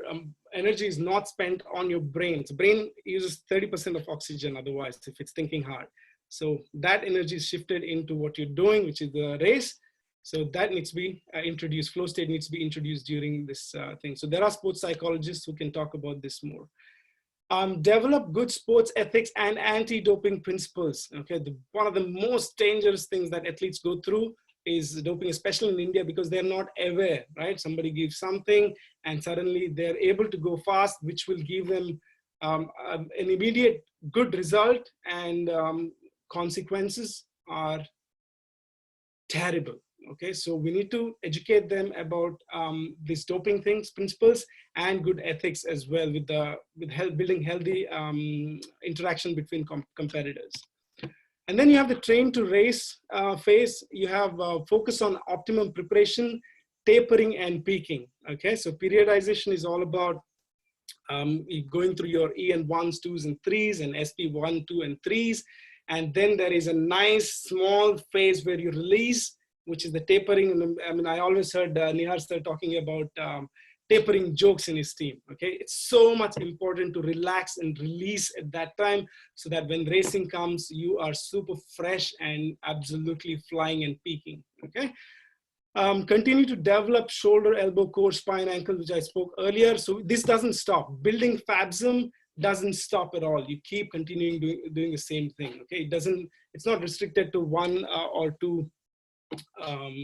energy is not spent on your brain. So brain uses 30% of oxygen otherwise if it's thinking hard. So that energy is shifted into what you're doing, which is the race. So that needs to be introduced. Flow state needs to be introduced during this thing. So there are sports psychologists who can talk about this more. Develop good sports ethics and anti-doping principles. Okay, one of the most dangerous things that athletes go through is doping, especially in India, because they're not aware, right? Somebody gives something and suddenly they're able to go fast, which will give them an immediate good result, and consequences are terrible. Okay, so we need to educate them about these doping things, principles, and good ethics as well, with building healthy interaction between competitors. And then you have the train to race phase. You have focus on optimum preparation, tapering, and peaking. Okay, so periodization is all about going through your EN1s, 2s, and 3s, and SP1, 2, and 3s. And then there is a nice small phase where you release, which is the tapering. I mean, I always heard Nihar sir talking about tapering jokes in his team. Okay, it's so much important to relax and release at that time, so that when racing comes, you are super fresh and absolutely flying and peaking. Okay. Continue to develop shoulder, elbow, core, spine, ankle, which I spoke earlier. So this doesn't stop. Building FABSM doesn't stop at all. You keep continuing doing the same thing. Okay, it's not restricted to one or two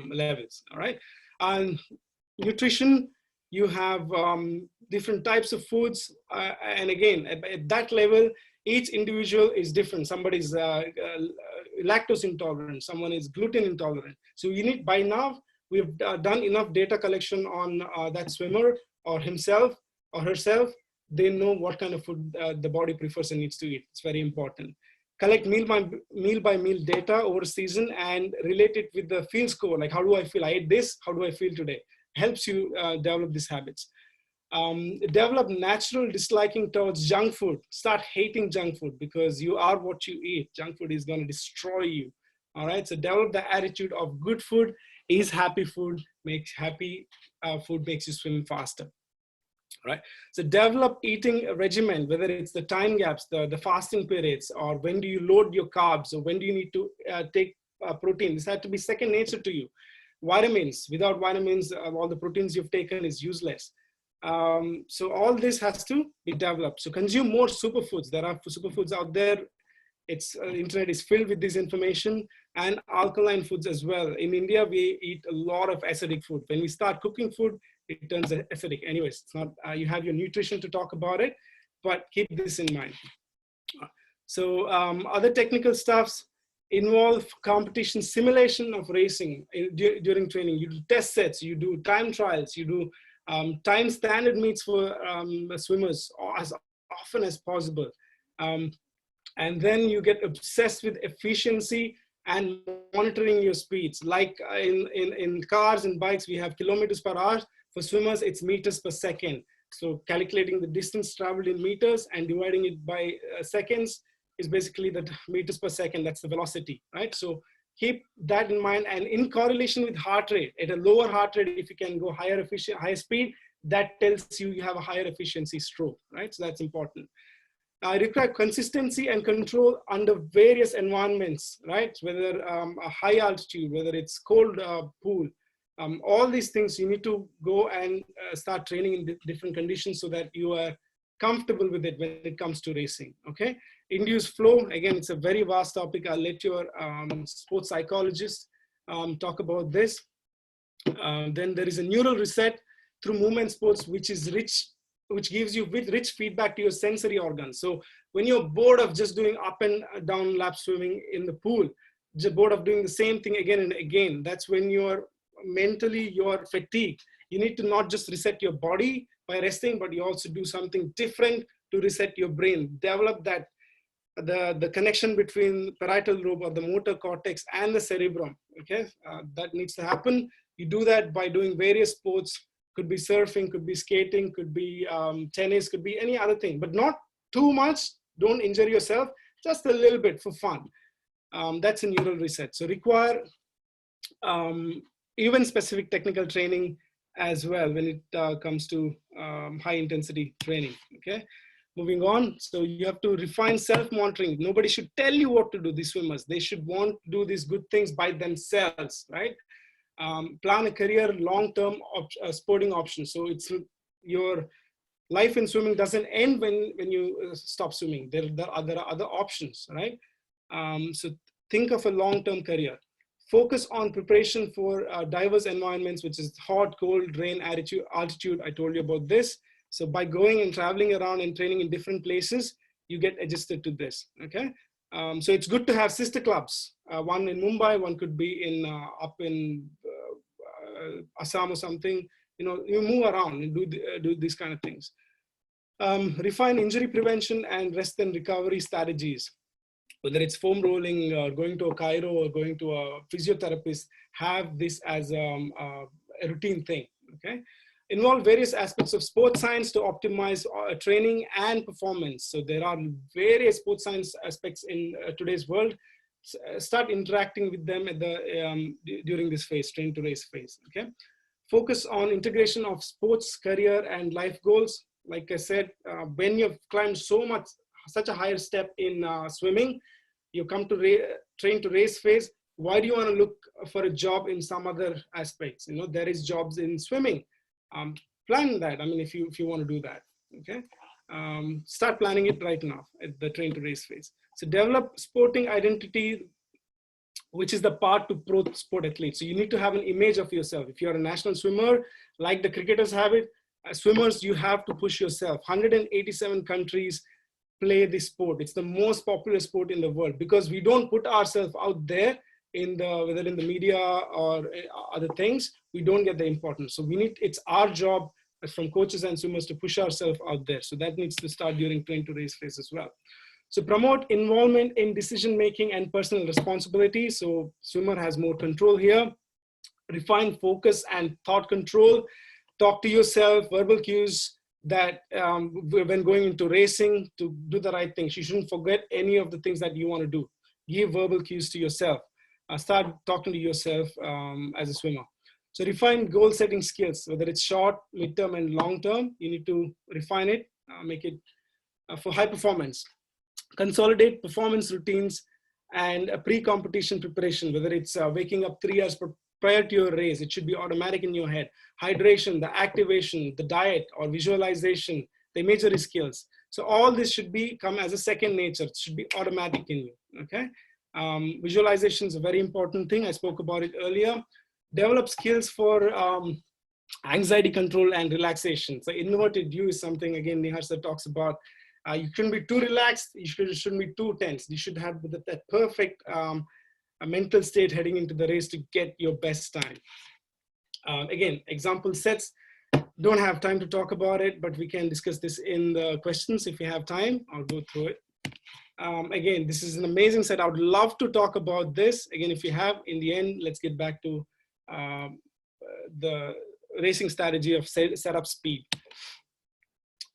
levels. All right. And nutrition, you have different types of foods, and again, at that level, each individual is different. Somebody's lactose intolerant, someone is gluten intolerant. So you need, by now, we've done enough data collection on that swimmer or himself or herself. They know what kind of food the body prefers and needs to eat. It's very important. Collect meal by meal data over season and relate it with the feel score. Like, how do I feel? I ate this, how do I feel today? Helps you develop these habits. Develop natural disliking towards junk food. Start hating junk food, because you are what you eat. Junk food is going to destroy you. All right, so develop the attitude of good food is happy food. Makes happy food makes you swim faster. Right, so develop eating a regimen, whether it's the time gaps, the fasting periods, or when do you load your carbs, or when do you need to take protein. This had to be second nature to you. Vitamins, without vitamins, all the proteins you've taken is useless. So all this has to be developed. So consume more superfoods. There are superfoods out there. Internet is filled with this information, and alkaline foods as well. In India, we eat a lot of acidic food. When we start cooking food, it turns acidic. Anyways, it's not, you have your nutrition to talk about it, but keep this in mind. So other technical stuffs involve competition simulation of racing during training. You do test sets, you do time trials, you do time standard meets for swimmers as often as possible. And then you get obsessed with efficiency and monitoring your speeds. Like in cars and bikes, we have kilometers per hour. For swimmers, it's meters per second. So calculating the distance traveled in meters and dividing it by seconds is basically the meters per second. That's the velocity, right? So keep that in mind. And in correlation with heart rate, at a lower heart rate, if you can go higher speed, that tells you have a higher efficiency stroke, right? So that's important. Require consistency and control under various environments, right? Whether a high altitude, whether it's cold pool, all these things you need to go and start training in different conditions so that you are comfortable with it when it comes to racing, okay? Induce flow, again, it's a very vast topic. I'll let your sports psychologist talk about this. Then there is a neural reset through movement sports, which gives you rich feedback to your sensory organs. So when you're bored of just doing up and down lap swimming in the pool, just bored of doing the same thing again and again, that's when you're fatigued. You need to not just reset your body by resting, but you also do something different to reset your brain. Develop that, the connection between parietal lobe or the motor cortex and the cerebrum, okay? That needs to happen. You do that by doing various sports. Could be surfing, could be skating, could be tennis, could be any other thing, but not too much. Don't injure yourself, just a little bit for fun. That's a neural reset. So require even specific technical training as well when it comes to high intensity training, okay? Moving on, so you have to refine self-monitoring. Nobody should tell you what to do, these swimmers. They should want to do these good things by themselves, right? Plan a career, long-term sporting options. So it's your life in swimming doesn't end when you stop swimming. There are other options, right? So think of a long-term career. Focus on preparation for diverse environments, which is hot, cold, rain, altitude. I told you about this. So by going and traveling around and training in different places, you get adjusted to this, okay? So it's good to have sister clubs. One in Mumbai, one could be in up in Assam or something. You know, you move around and do these kind of things. Refine injury prevention and rest and recovery strategies. Whether it's foam rolling or going to a chiro or going to a physiotherapist, have this as a routine thing, okay? Involve various aspects of sports science to optimize training and performance. So there are various sports science aspects in today's world. Start interacting with them at the, during this phase, train to race phase, okay? Focus on integration of sports, career, and life goals. Like I said, when you've climbed such a higher step in swimming, you come to train to race phase. Why do you want to look for a job in some other aspects? You know, there is jobs in swimming. Plan that. I mean, if you want to do that, okay? Start planning it right now at the train to race phase. So develop sporting identity, which is the part to pro sport athlete. So you need to have an image of yourself. If you're a national swimmer, like the cricketers have it, swimmers, you have to push yourself. 187 countries play this sport. It's the most popular sport in the world because we don't put ourselves out there in the, whether in the media or other things, we don't get the importance. So it's our job from coaches and swimmers to push ourselves out there. So that needs to start during train to race phase as well. So promote involvement in decision-making and personal responsibility. So swimmer has more control here. Refine focus and thought control. Talk to yourself, verbal cues that when going into racing to do the right things. You shouldn't forget any of the things that you want to do. Give verbal cues to yourself. Start talking to yourself as a swimmer. So refine goal setting skills, whether it's short, mid-term, and long-term. You need to refine it, make it for high performance. Consolidate performance routines and a pre-competition preparation, whether it's waking up 3 hours prior to your race. It should be automatic in your head. Hydration, the activation, the diet or visualization, the imagery skills. So all this should come as a second nature. It should be automatic in you, okay? Visualization is a very important thing. I spoke about it earlier. Develop skills for anxiety control and relaxation. So inverted U is something, again, Nihar sir talks about. You shouldn't be too relaxed. You shouldn't be too tense. You should have that perfect mental state heading into the race to get your best time. Again, example sets. Don't have time to talk about it, but we can discuss this in the questions if you have time. I'll go through it. Again, this is an amazing set. I would love to talk about this. Again, if you have, in the end, let's get back to the racing strategy of setup speed.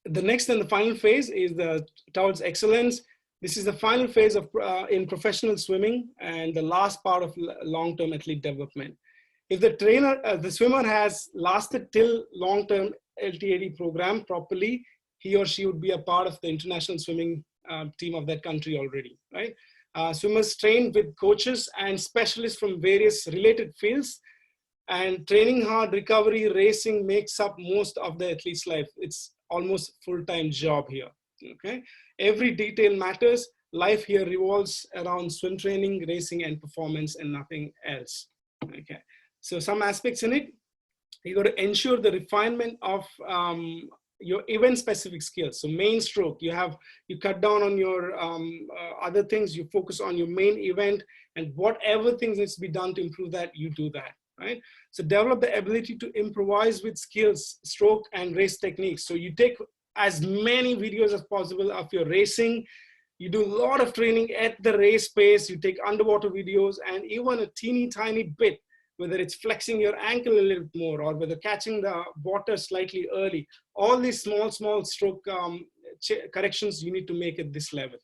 The next and the final phase is towards excellence. This is the final phase of in professional swimming and the last part of long-term athlete development. If the trainer, the swimmer has lasted till long-term LTAD program properly, he or she would be a part of the international swimming team of that country already, right? Swimmers train with coaches and specialists from various related fields, and training hard, recovery, racing makes up most of the athlete's life. It's almost full-time job here, okay? Every detail matters. Life here revolves around swim training, racing, and performance, and nothing else, okay? So some aspects in it, you got to ensure the refinement of your event-specific skills. So main stroke, you cut down on your other things, you focus on your main event, and whatever things needs to be done to improve that, you do that, right? So develop the ability to improvise with skills, stroke, and race techniques. So you take as many videos as possible of your racing. You do a lot of training at the race pace. You take underwater videos and even a teeny tiny bit, whether it's flexing your ankle a little bit more or whether catching the water slightly early. All these small stroke corrections you need to make at this level,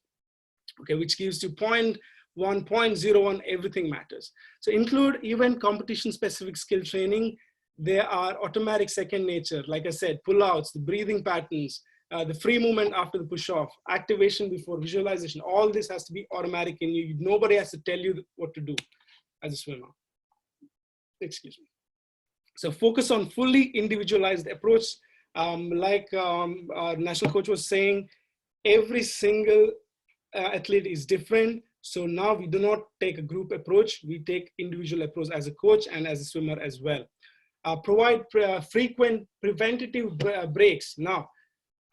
okay, which gives you 0.1, 0.01, everything matters. So include event competition specific skill training. They are automatic second nature. Like I said, pull-outs, the breathing patterns, the free movement after the push-off, activation before visualization, all this has to be automatic in you. Nobody has to tell you what to do as a swimmer. Excuse me. So focus on fully individualized approach. Like our national coach was saying, every single athlete is different. So now we do not take a group approach, we take individual approach as a coach and as a swimmer as well. Provide frequent preventative breaks. Now,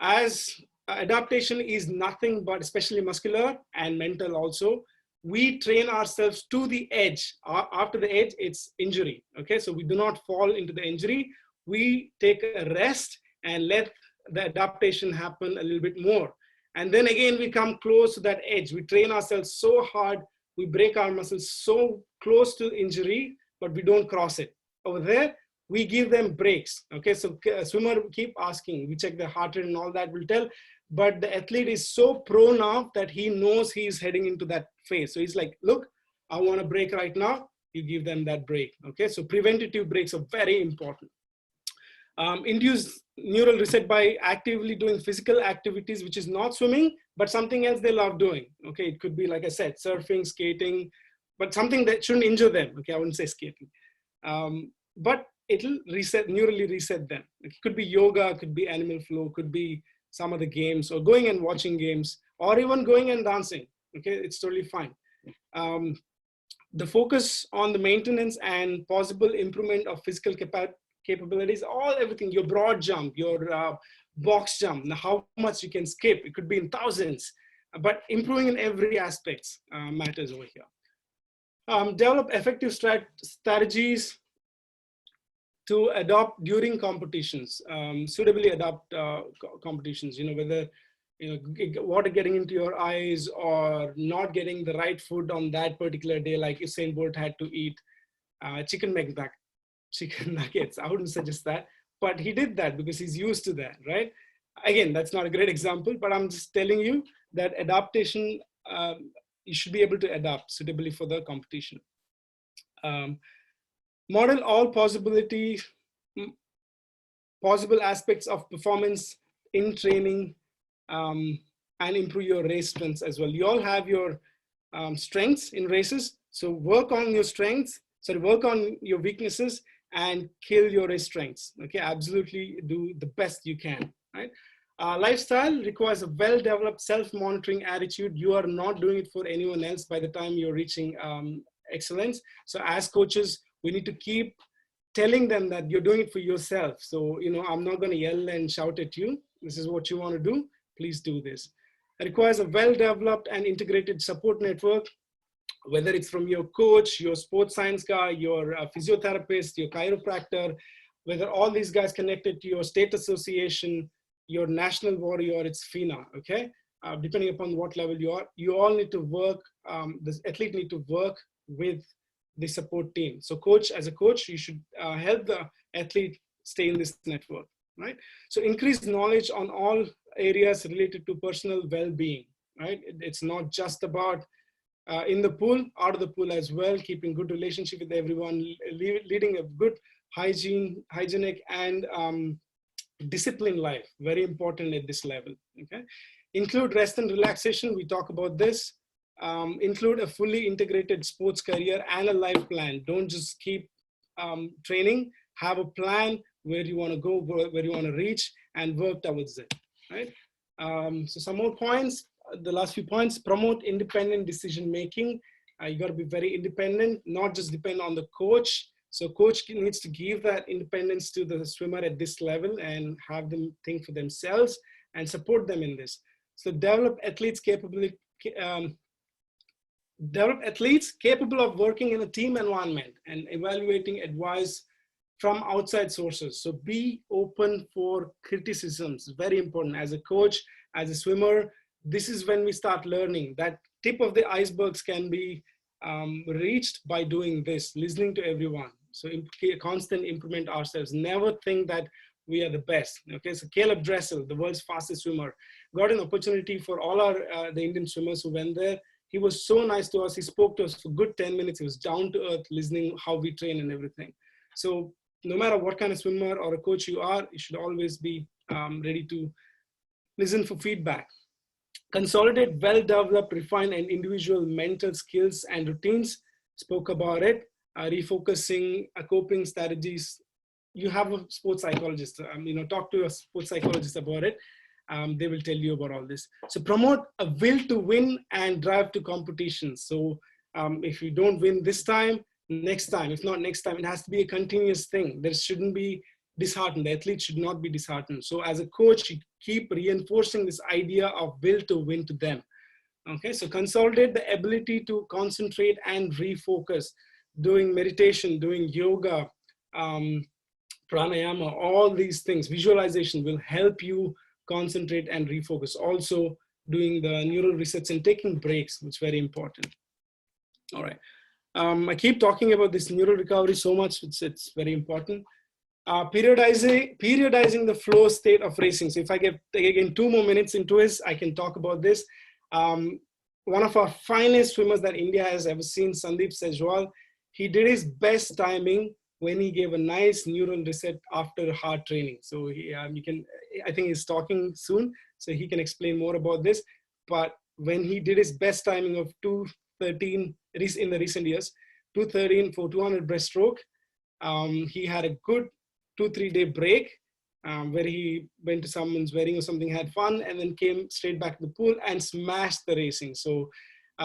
as adaptation is nothing but especially muscular and mental also, we train ourselves to the edge. After the edge, it's injury. Okay, so we do not fall into the injury. We take a rest and let the adaptation happen a little bit more. And then again, we come close to that edge. We train ourselves so hard, we break our muscles so close to injury, but we don't cross it. Over there, we give them breaks. Okay, so a swimmer keep asking, we check their heart rate and all that, we'll tell, but the athlete is so pro now that he knows he's heading into that phase. So he's like, look, I want a break right now. You give them that break. Okay, so preventative breaks are very important. Induce neural reset by actively doing physical activities, which is not swimming, but something else they love doing. Okay, it could be, like I said, surfing, skating, but something that shouldn't injure them. Okay, I wouldn't say skating. But it'll reset, neurally reset them. It could be yoga, could be animal flow, could be some of the games, or going and watching games, or even going and dancing. Okay, it's totally fine. The focus on the maintenance and possible improvement of physical capabilities, everything, your broad jump, your box jump, how much you can skip, it could be in thousands, but improving in every aspect matters over here. Develop effective strategies to adopt during competitions, suitably adopt competitions, whether water getting into your eyes or not getting the right food on that particular day, like Usain Bolt had to eat chicken nuggets. I wouldn't suggest that, but he did that because he's used to that, right? Again, that's not a great example, but I'm just telling you that adaptation, you should be able to adapt suitably for the competition. Model all possible aspects of performance in training and improve your race strengths as well. You all have your strengths in races, so work on your strengths, work on your weaknesses and kill your race strengths. Okay, absolutely do the best you can, right? Lifestyle requires a well-developed self-monitoring attitude. You are not doing it for anyone else by the time you're reaching excellence. So as coaches, we need to keep telling them that you're doing it for yourself. So, I'm not going to yell and shout at you. This is what you want to do. Please do this. It requires a well-developed and integrated support network, whether it's from your coach, your sports science guy, your physiotherapist, your chiropractor, whether all these guys connected to your state association, your national body, or it's FINA, okay? Depending upon what level you are, you all need to work, the athlete need to work with the support team. So as a coach, you should help the athlete stay in this network, right? So increase knowledge on all areas related to personal well-being, right? It's not just about in the pool, out of the pool as well, keeping good relationship with everyone, leading a good hygienic and disciplined life, very important at this level, okay? Include rest and relaxation, we talk about this. Include a fully integrated sports career and a life plan. Don't just keep training, have a plan where you want to go, where you want to reach, and work towards it, right? So some more points, the last few points: promote independent decision making. You got to be very independent, not just depend on the coach. So coach needs to give that independence to the swimmer at this level and have them think for themselves and support them in this. So develop athletes capable of working in a team environment and evaluating advice from outside sources. So be open for criticisms, very important. As a coach, as a swimmer, this is when we start learning. That tip of the icebergs can be reached by doing this, listening to everyone. So constant improvement ourselves. Never think that we are the best. Okay, so Caleb Dressel, the world's fastest swimmer, got an opportunity for all our the Indian swimmers who went there. He was so nice to us. He spoke to us for good 10 minutes. He was down to earth, listening how we train and everything. So no matter what kind of swimmer or a coach you are, you should always be ready to listen for feedback, consolidate well-developed, refined, and individual mental skills and routines. Spoke about it. Refocusing, coping strategies. You have a sports psychologist. Talk to a sports psychologist about it. They will tell you about all this. So promote a will to win and drive to competition. So if you don't win this time, next time. If not next time, it has to be a continuous thing. There shouldn't be disheartened. The athlete should not be disheartened. So as a coach, you keep reinforcing this idea of will to win to them. Okay, so consolidate the ability to concentrate and refocus. Doing meditation, doing yoga, pranayama, all these things, visualization will help you concentrate and refocus. Also doing the neural resets and taking breaks, which is very important. All right. I keep talking about this neural recovery so much, it's very important. Periodizing the flow state of racing. So if I get again 2 more minutes into this, I can talk about this. One of our finest swimmers that India has ever seen, Sandeep Sejwal, he did his best timing when he gave a nice neural reset after hard training. So I think he's talking soon, so he can explain more about this. But when he did his best timing of 2:13 in the recent years, 2:13 for 200 breaststroke, he had a good 2-3 day break where he went to someone's wedding or something, had fun, and then came straight back to the pool and smashed the racing. So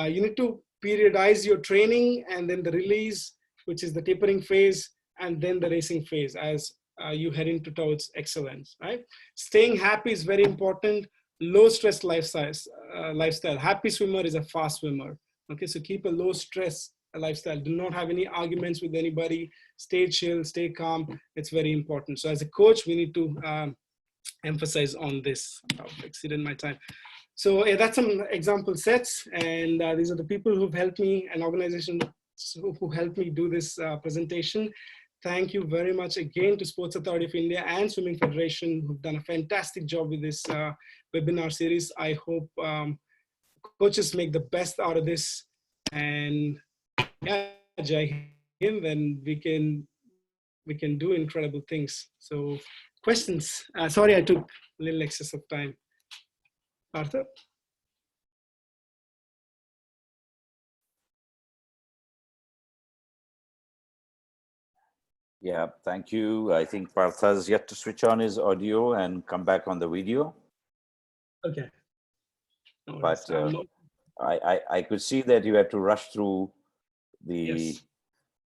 you need to periodize your training and then the release, which is the tapering phase, and then the racing phase as you head into towards excellence, right? Staying happy is very important. Low stress lifestyle. Happy swimmer is a fast swimmer. Okay, so keep a low stress lifestyle. Do not have any arguments with anybody. Stay chill, stay calm. It's very important. So as a coach, we need to emphasize on this. I've exceeded my time. So yeah, that's some example sets. And these are the people who've helped me, an organization who helped me do this presentation. Thank you very much again to Sports Authority of India and Swimming Federation, who've done a fantastic job with this webinar series. I hope coaches make the best out of this. And yeah, Jai Hind, then we can do incredible things. So questions? Sorry, I took a little excess of time. Arthur? Yeah, thank you. I think Parth has yet to switch on his audio and come back on the video. Okay. No but I could see that you had to rush through the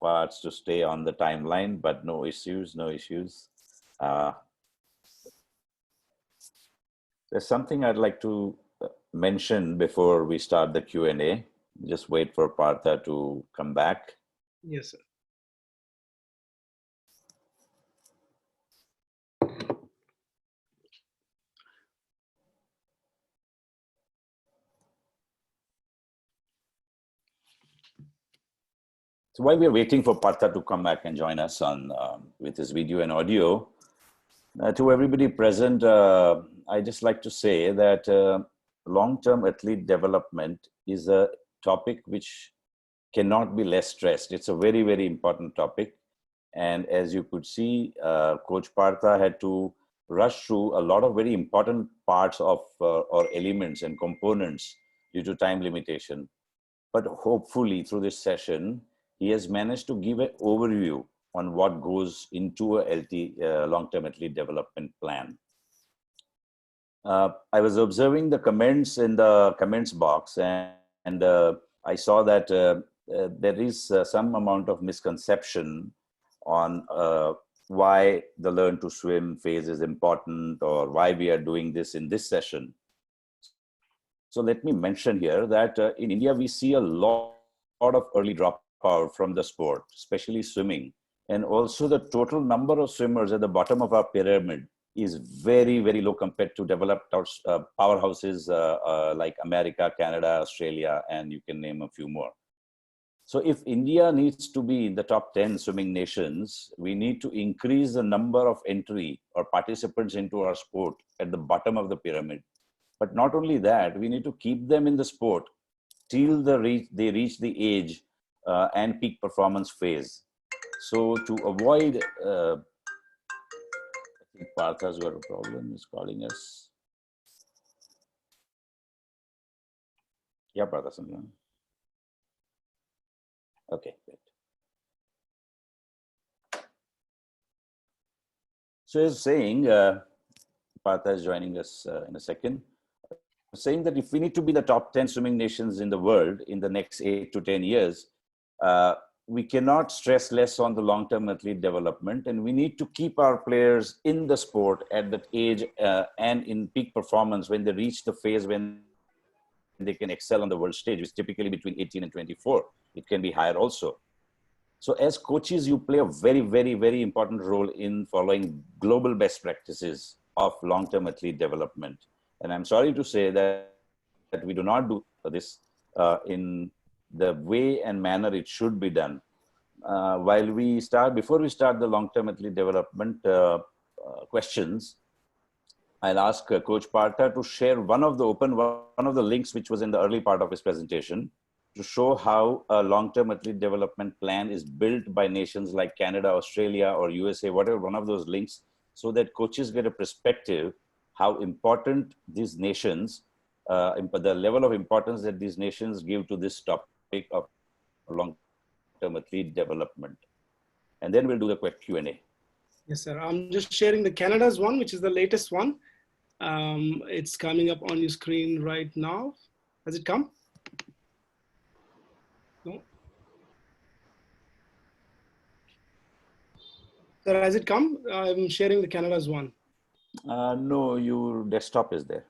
parts to stay on the timeline, but no issues, no issues. There's something I'd like to mention before we start the Q&A. Just wait for Partha to come back. Yes, sir. So while we're waiting for Partha to come back and join us on with his video and audio, to everybody present, I just like to say that long-term athlete development is a topic which cannot be less stressed. It's a very, very important topic. And as you could see, Coach Partha had to rush through a lot of very important parts of or elements and components due to time limitation. But hopefully through this session, he has managed to give an overview on what goes into a long-term athlete development plan. I was observing the comments in the comments box, and I saw that there is some amount of misconception on why the learn to swim phase is important or why we are doing this in this session. So let me mention here that in India, we see a lot of early dropout from the sport, especially swimming. And also the total number of swimmers at the bottom of our pyramid is very, very low compared to developed powerhouses like America, Canada, Australia, and you can name a few more. So if India needs to be in the top 10 swimming nations, we need to increase the number of entry or participants into our sport at the bottom of the pyramid. But not only that, we need to keep them in the sport till they reach the age and peak performance phase. So to avoid, I think Partha's got a problem, is calling us. Yeah, brother. Okay, great. So he's saying, Partha is joining us in a second, saying that if we need to be the top 10 swimming nations in the world in the next 8 to 10 years, we cannot stress less on the long-term athlete development, and we need to keep our players in the sport at that age and in peak performance when they reach the phase when they can excel on the world stage, which is typically between 18 and 24. It can be higher also. So as coaches, you play a very, very, very important role in following global best practices of long-term athlete development. And I'm sorry to say that we do not do this in the way and manner it should be done. Before we start the long-term athlete development questions, I'll ask Coach Partha to share one of the links which was in the early part of his presentation to show how a long-term athlete development plan is built by nations like Canada, Australia, or USA, whatever one of those links, so that coaches get a perspective how important these nations, the level of importance that these nations give to this topic of long-term athlete development. And then we'll do the quick Q&A. Yes, sir. I'm just sharing the Canada's one, which is the latest one. It's coming up on your screen right now. Has it come? No. Sir, has it come? I'm sharing the Canada's one. No, your desktop is there.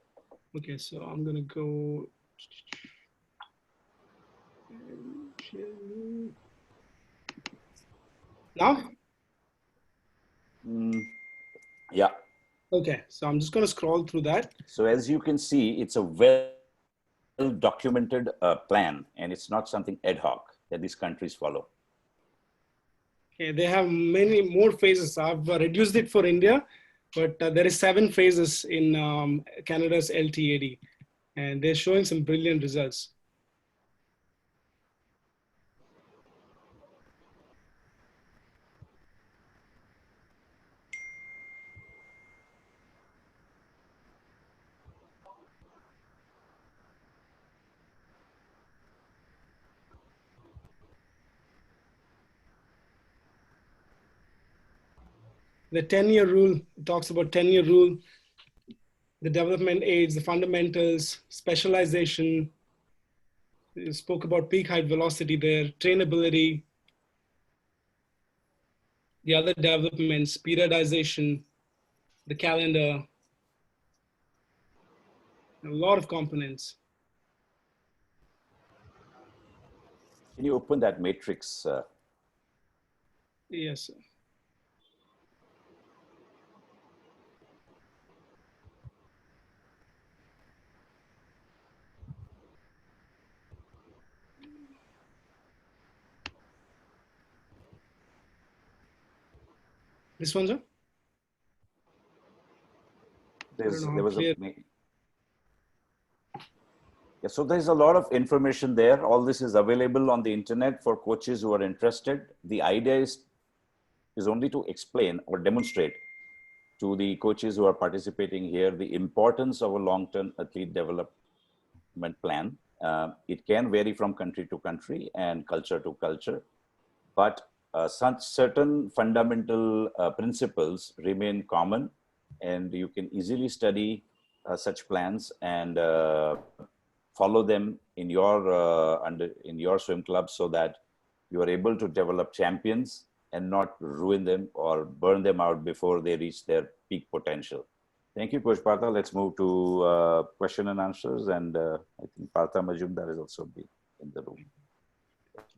Okay, so I'm gonna go. Now? Yeah. Okay, so I'm just gonna scroll through that. So as you can see, it's a well-documented plan, and it's not something ad hoc that these countries follow. Okay, they have many more phases. I've reduced it for India, but there is 7 phases in Canada's LTAD, and they're showing some brilliant results. The 10-year rule talks about 10-year rule, the development aids, the fundamentals, specialization. You spoke about peak height velocity there, trainability, the other developments, periodization, the calendar, a lot of components. Can you open that matrix? Yes, sir. This one, sir? Yeah, so there's a lot of information there. All this is available on the internet for coaches who are interested. The idea is only to explain or demonstrate to the coaches who are participating here the importance of a long-term athlete development plan. It can vary from country to country and culture to culture, but certain fundamental principles remain common, and you can easily study such plans and follow them in your swim club, so that you are able to develop champions and not ruin them or burn them out before they reach their peak potential. Thank you, Coach Partha. Let's move to question and answers, and I think Partha Majumdar is also in the room.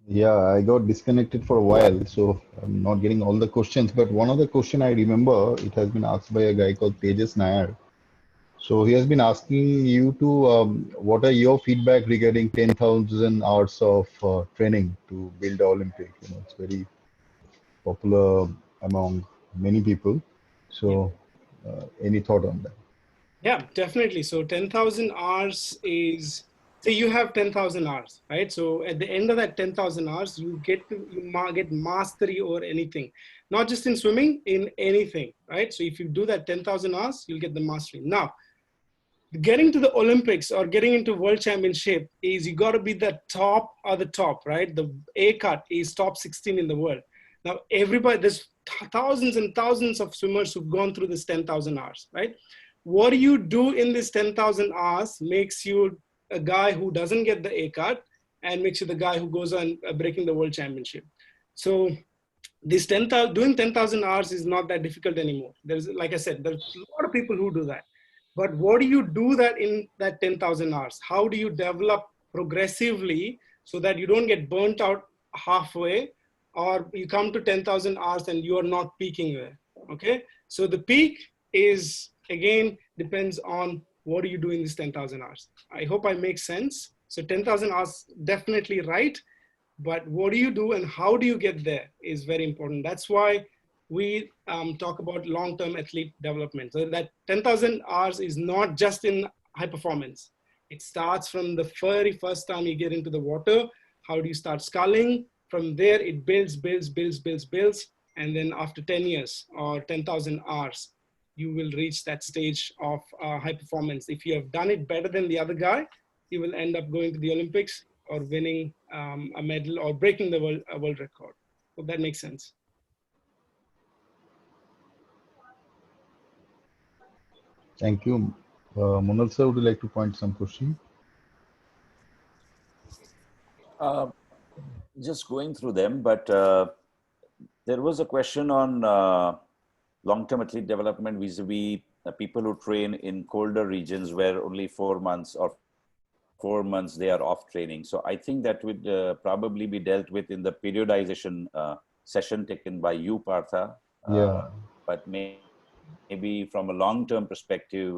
Yeah, I got disconnected for a while, so I'm not getting all the questions. But one of the question I remember, it has been asked by a guy called Tejas Nair. So he has been asking you to, what are your feedback regarding 10,000 hours of training to build Olympic? You know, it's very popular among many people. So any thought on that? Yeah, definitely. So 10,000 hours is, say you have 10,000 hours, right? So at the end of that 10,000 hours, you get mastery over anything, not just in swimming, in anything, right? So if you do that 10,000 hours, you'll get the mastery. Now, getting to the Olympics or getting into World Championship is you got to be the top of the top, right? The A cut is top 16 in the world. Now, there's thousands and thousands of swimmers who've gone through this 10,000 hours, right? What you do in this 10,000 hours makes you a guy who doesn't get the A cut and makes you the guy who goes on breaking the World Championship. So this doing 10,000 hours is not that difficult anymore. There's, like I said, there's a lot of people who do that. But what do you do that in that 10,000 hours? How do you develop progressively so that you don't get burnt out halfway, or you come to 10,000 hours and you are not peaking there, okay? So the peak is, again, depends on what do you do in this 10,000 hours. I hope I make sense. So 10,000 hours, definitely right. But what do you do and how do you get there is very important. That's why we talk about long-term athlete development. So that 10,000 hours is not just in high performance. It starts from the very first time you get into the water. How do you start sculling? From there, it builds. And then after 10 years or 10,000 hours, you will reach that stage of high performance. If you have done it better than the other guy, you will end up going to the Olympics or winning a medal or breaking the world record. Hope that makes sense. Thank you. Monal sir, would you like to point some question? Just going through them, but there was a question on long-term athlete development vis-a-vis people who train in colder regions where only 4 months or 4 months they are off training. So I think that would probably be dealt with in the periodization session taken by you, Partha. Yeah. But maybe from a long-term perspective,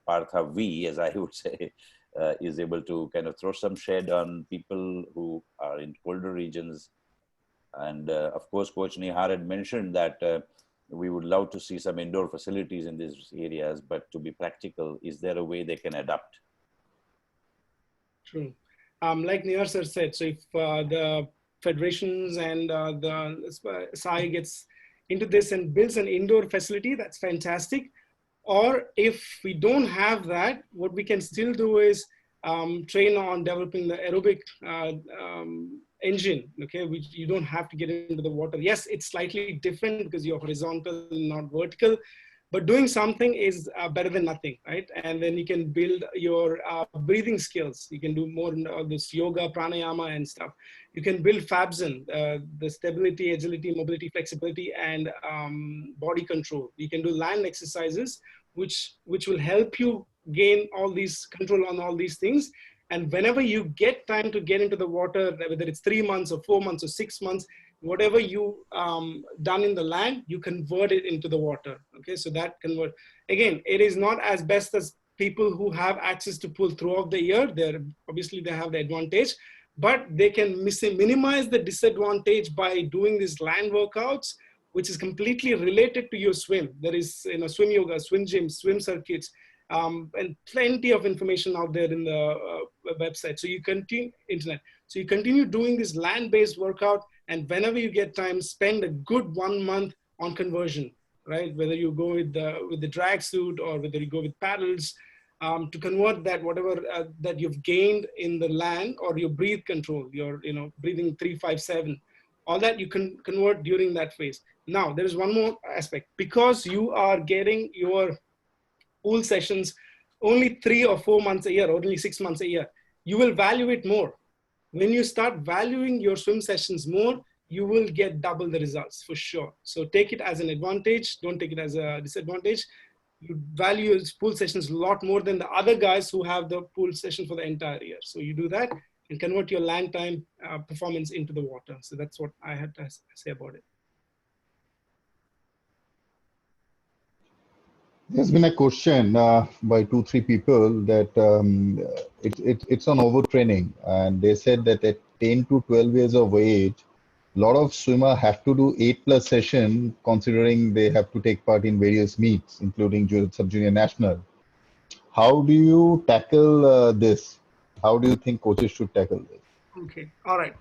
Partha V, as I would say, is able to kind of throw some shade on people who are in colder regions. And of course, Coach Nihar had mentioned that we would love to see some indoor facilities in these areas, but to be practical, is there a way they can adapt? True. Like Nihar sir said, so if the federations and the SAI gets into this and builds an indoor facility, that's fantastic. Or if we don't have that, what we can still do is train on developing the aerobic engine, okay, which you don't have to get into the water. Yes, it's slightly different because you're horizontal, not vertical, but doing something is better than nothing, right? And then you can build your breathing skills. You can do more of this yoga, pranayama and stuff. You can build FABSN, the stability, agility, mobility, flexibility, and body control. You can do land exercises, which will help you gain all these control on all these things. And whenever you get time to get into the water, whether it's 3 months or 4 months or 6 months, whatever you done in the land, you convert it into the water. Okay, so that convert. Again, it is not as best as people who have access to pool throughout the year. Obviously they have the advantage, but they can minimize the disadvantage by doing these land workouts, which is completely related to your swim. There is, swim yoga, swim gyms, swim circuits, and plenty of information out there in the website. So you continue internet. So you continue doing this land-based workout, and whenever you get time, spend a good 1 month on conversion, right? Whether you go with the drag suit or whether you go with paddles, to convert that whatever that you've gained in the land, or your breathe control, your breathing 3-5-7, all that you can convert during that phase. Now there is one more aspect, because you are getting your pool sessions only 3 or 4 months a year, or only 6 months a year, you will value it more. When you start valuing your swim sessions more, you will get double the results for sure. So take it as an advantage. Don't take it as a disadvantage. You value your pool sessions a lot more than the other guys who have the pool session for the entire year. So you do that and convert your land time performance into the water. So that's what I had to say about it. There's been a question by 2-3 people that it's on overtraining, and they said that at 10 to 12 years of age, a lot of swimmer have to do 8+ session, considering they have to take part in various meets, including sub-junior national. How do you tackle this? How do you think coaches should tackle this? Okay, all right.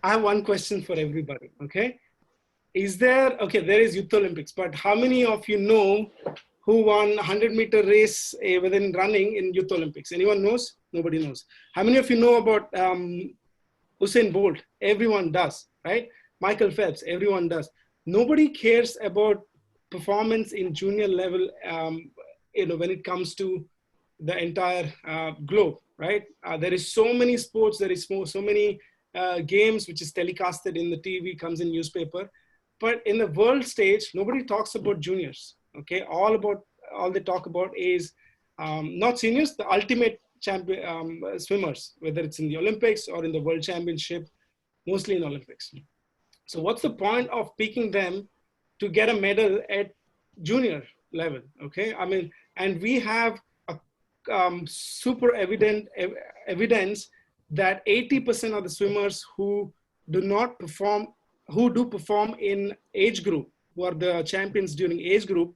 I have one question for everybody, okay? There is Youth Olympics, but how many of you know who won 100-meter race within running in Youth Olympics? Anyone knows? Nobody knows. How many of you know about Usain Bolt? Everyone does, right? Michael Phelps, everyone does. Nobody cares about performance in junior level, when it comes to the entire globe, right? There is so many sports, there is so many games which is telecasted in the TV, comes in newspaper. But in the world stage, nobody talks about juniors, okay? All they talk about is not seniors, the ultimate champion swimmers, whether it's in the Olympics or in the World Championship, mostly in Olympics. So what's the point of picking them to get a medal at junior level, okay? I mean, and we have a super evidence that 80% of the swimmers who do perform in age group, who are the champions during age group,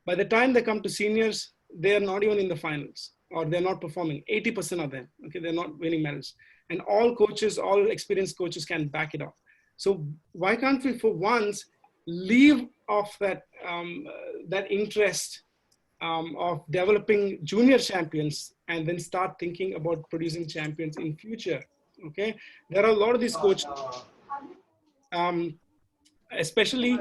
by the time they come to seniors, they are not even in the finals, or they're not performing. 80% of them, okay, they're not winning medals. And all coaches, all experienced coaches can back it up. So why can't we, for once, leave off that that interest of developing junior champions and then start thinking about producing champions in future? Okay, there are a lot of these coaches, especially,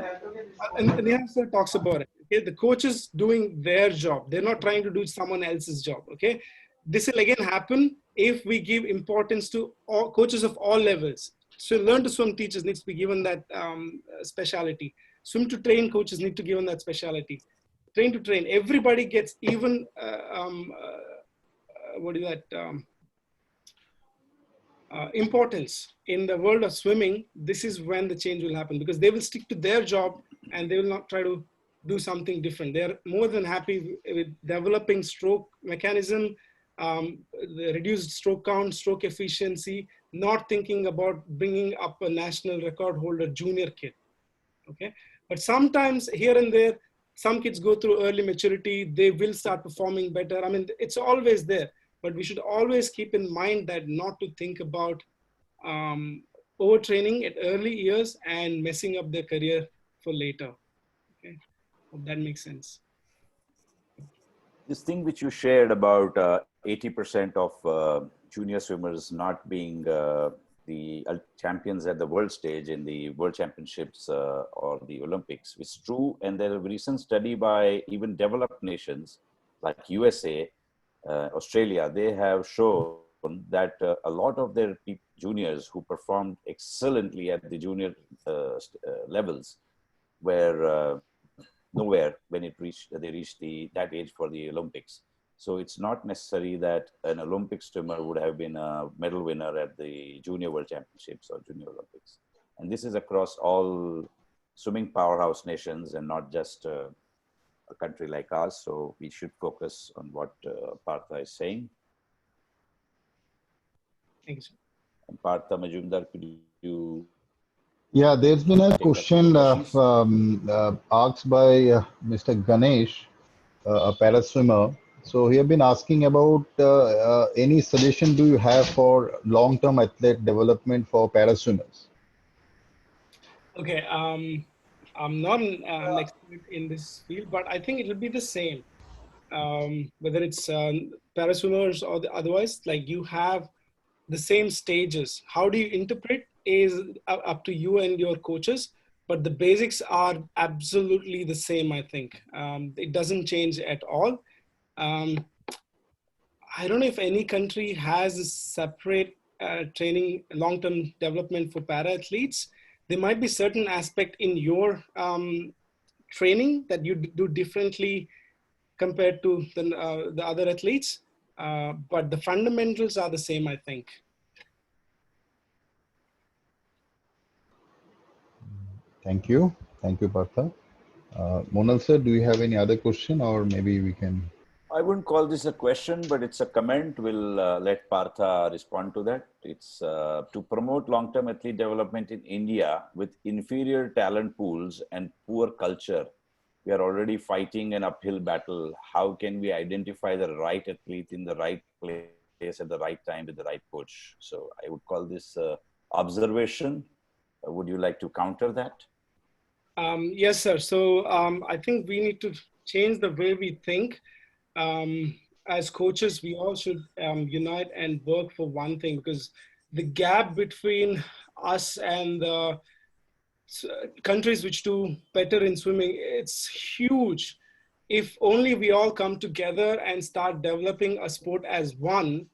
and Neha sir talks about it. Okay, the coaches doing their job; they're not trying to do someone else's job. Okay, this will again happen if we give importance to all coaches of all levels. So learn to swim teachers needs to be given that speciality. Swim to train coaches need to be given that speciality. Train to train, everybody gets even, importance in the world of swimming. This is when the change will happen, because they will stick to their job and they will not try to do something different. They're more than happy with developing stroke mechanism, the reduced stroke count, stroke efficiency, not thinking about bringing up a national record holder junior kid, okay? But sometimes here and there, some kids go through early maturity, they will start performing better. I mean, it's always there, but we should always keep in mind that not to think about overtraining at early years and messing up their career for later, okay? Hope that makes sense. This thing which you shared about 80% of junior swimmers not being the champions at the world stage in the world championships or the Olympics is true. And there's a recent study by even developed nations like USA, Australia. They have shown that a lot of their juniors who performed excellently at the junior levels were nowhere when they reached that age for the Olympics. So it's not necessary that an Olympic swimmer would have been a medal winner at the Junior World Championships or Junior Olympics. And this is across all swimming powerhouse nations and not just a country like ours. So we should focus on what Partha is saying. Thank you, sir. And Partha Majumdar, could you? Yeah, there's been a question asked by Mr. Ganesh, a para swimmer. So he have been asking about any suggestion do you have for long-term athlete development for para swimmers? Okay, I'm not an expert in this field, but I think it will be the same. Whether it's para swimmers or otherwise, like you have the same stages. How do you interpret is up to you and your coaches, but the basics are absolutely the same, I think. It doesn't change at all. I don't know if any country has a separate training, long-term development for para athletes. There might be certain aspect in your training that you do differently compared to the other athletes, but the fundamentals are the same, I think. Thank you. Thank you, Partha. Monal sir, do you have any other question, or maybe we can? I wouldn't call this a question, but it's a comment. We'll let Partha respond to that. It's to promote long-term athlete development in India with inferior talent pools and poor culture. We are already fighting an uphill battle. How can we identify the right athlete in the right place at the right time with the right coach? So I would call this observation. Would you like to counter that? Yes, sir. So I think we need to change the way we think. As coaches, we all should unite and work for one thing, because the gap between us and the countries which do better in swimming, it's huge. If only we all come together and start developing a sport as one,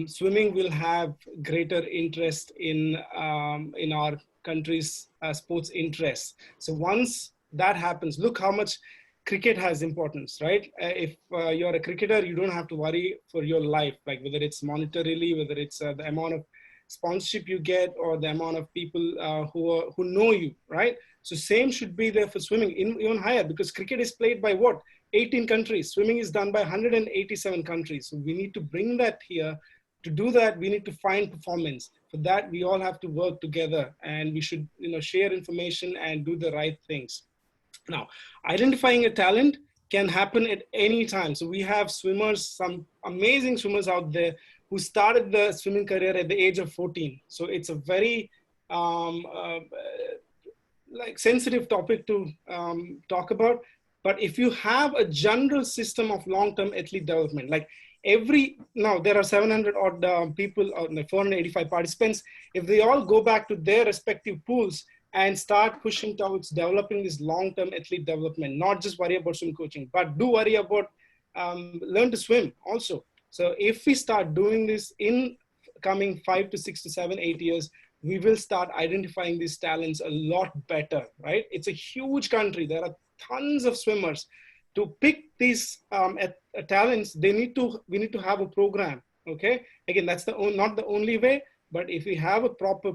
swimming will have greater interest in our country's sports interests. So once that happens, look how much cricket has importance, right? If you're a cricketer, you don't have to worry for your life, like whether it's monetarily, whether it's the amount of sponsorship you get or the amount of people who know you, right? So same should be there for swimming, even higher, because cricket is played by what? 18 countries. Swimming is done by 187 countries. So we need to bring that here. To do that, we need to find performance. For that, we all have to work together, and we should, share information and do the right things. Now, identifying a talent can happen at any time. So we have swimmers, some amazing swimmers out there who started the swimming career at the age of 14. So it's a very sensitive topic to talk about. But if you have a general system of long-term athlete development, like now there are 700 odd people, 485 participants. If they all go back to their respective pools and start pushing towards developing this long-term athlete development, not just worry about swim coaching, but do worry about learn to swim also. So if we start doing this in coming 5 to 6 to 7, 8 years, we will start identifying these talents a lot better, right? It's a huge country. There are tons of swimmers. To pick these talents, we need to have a program, okay? Again, that's not the only way, but if we have a proper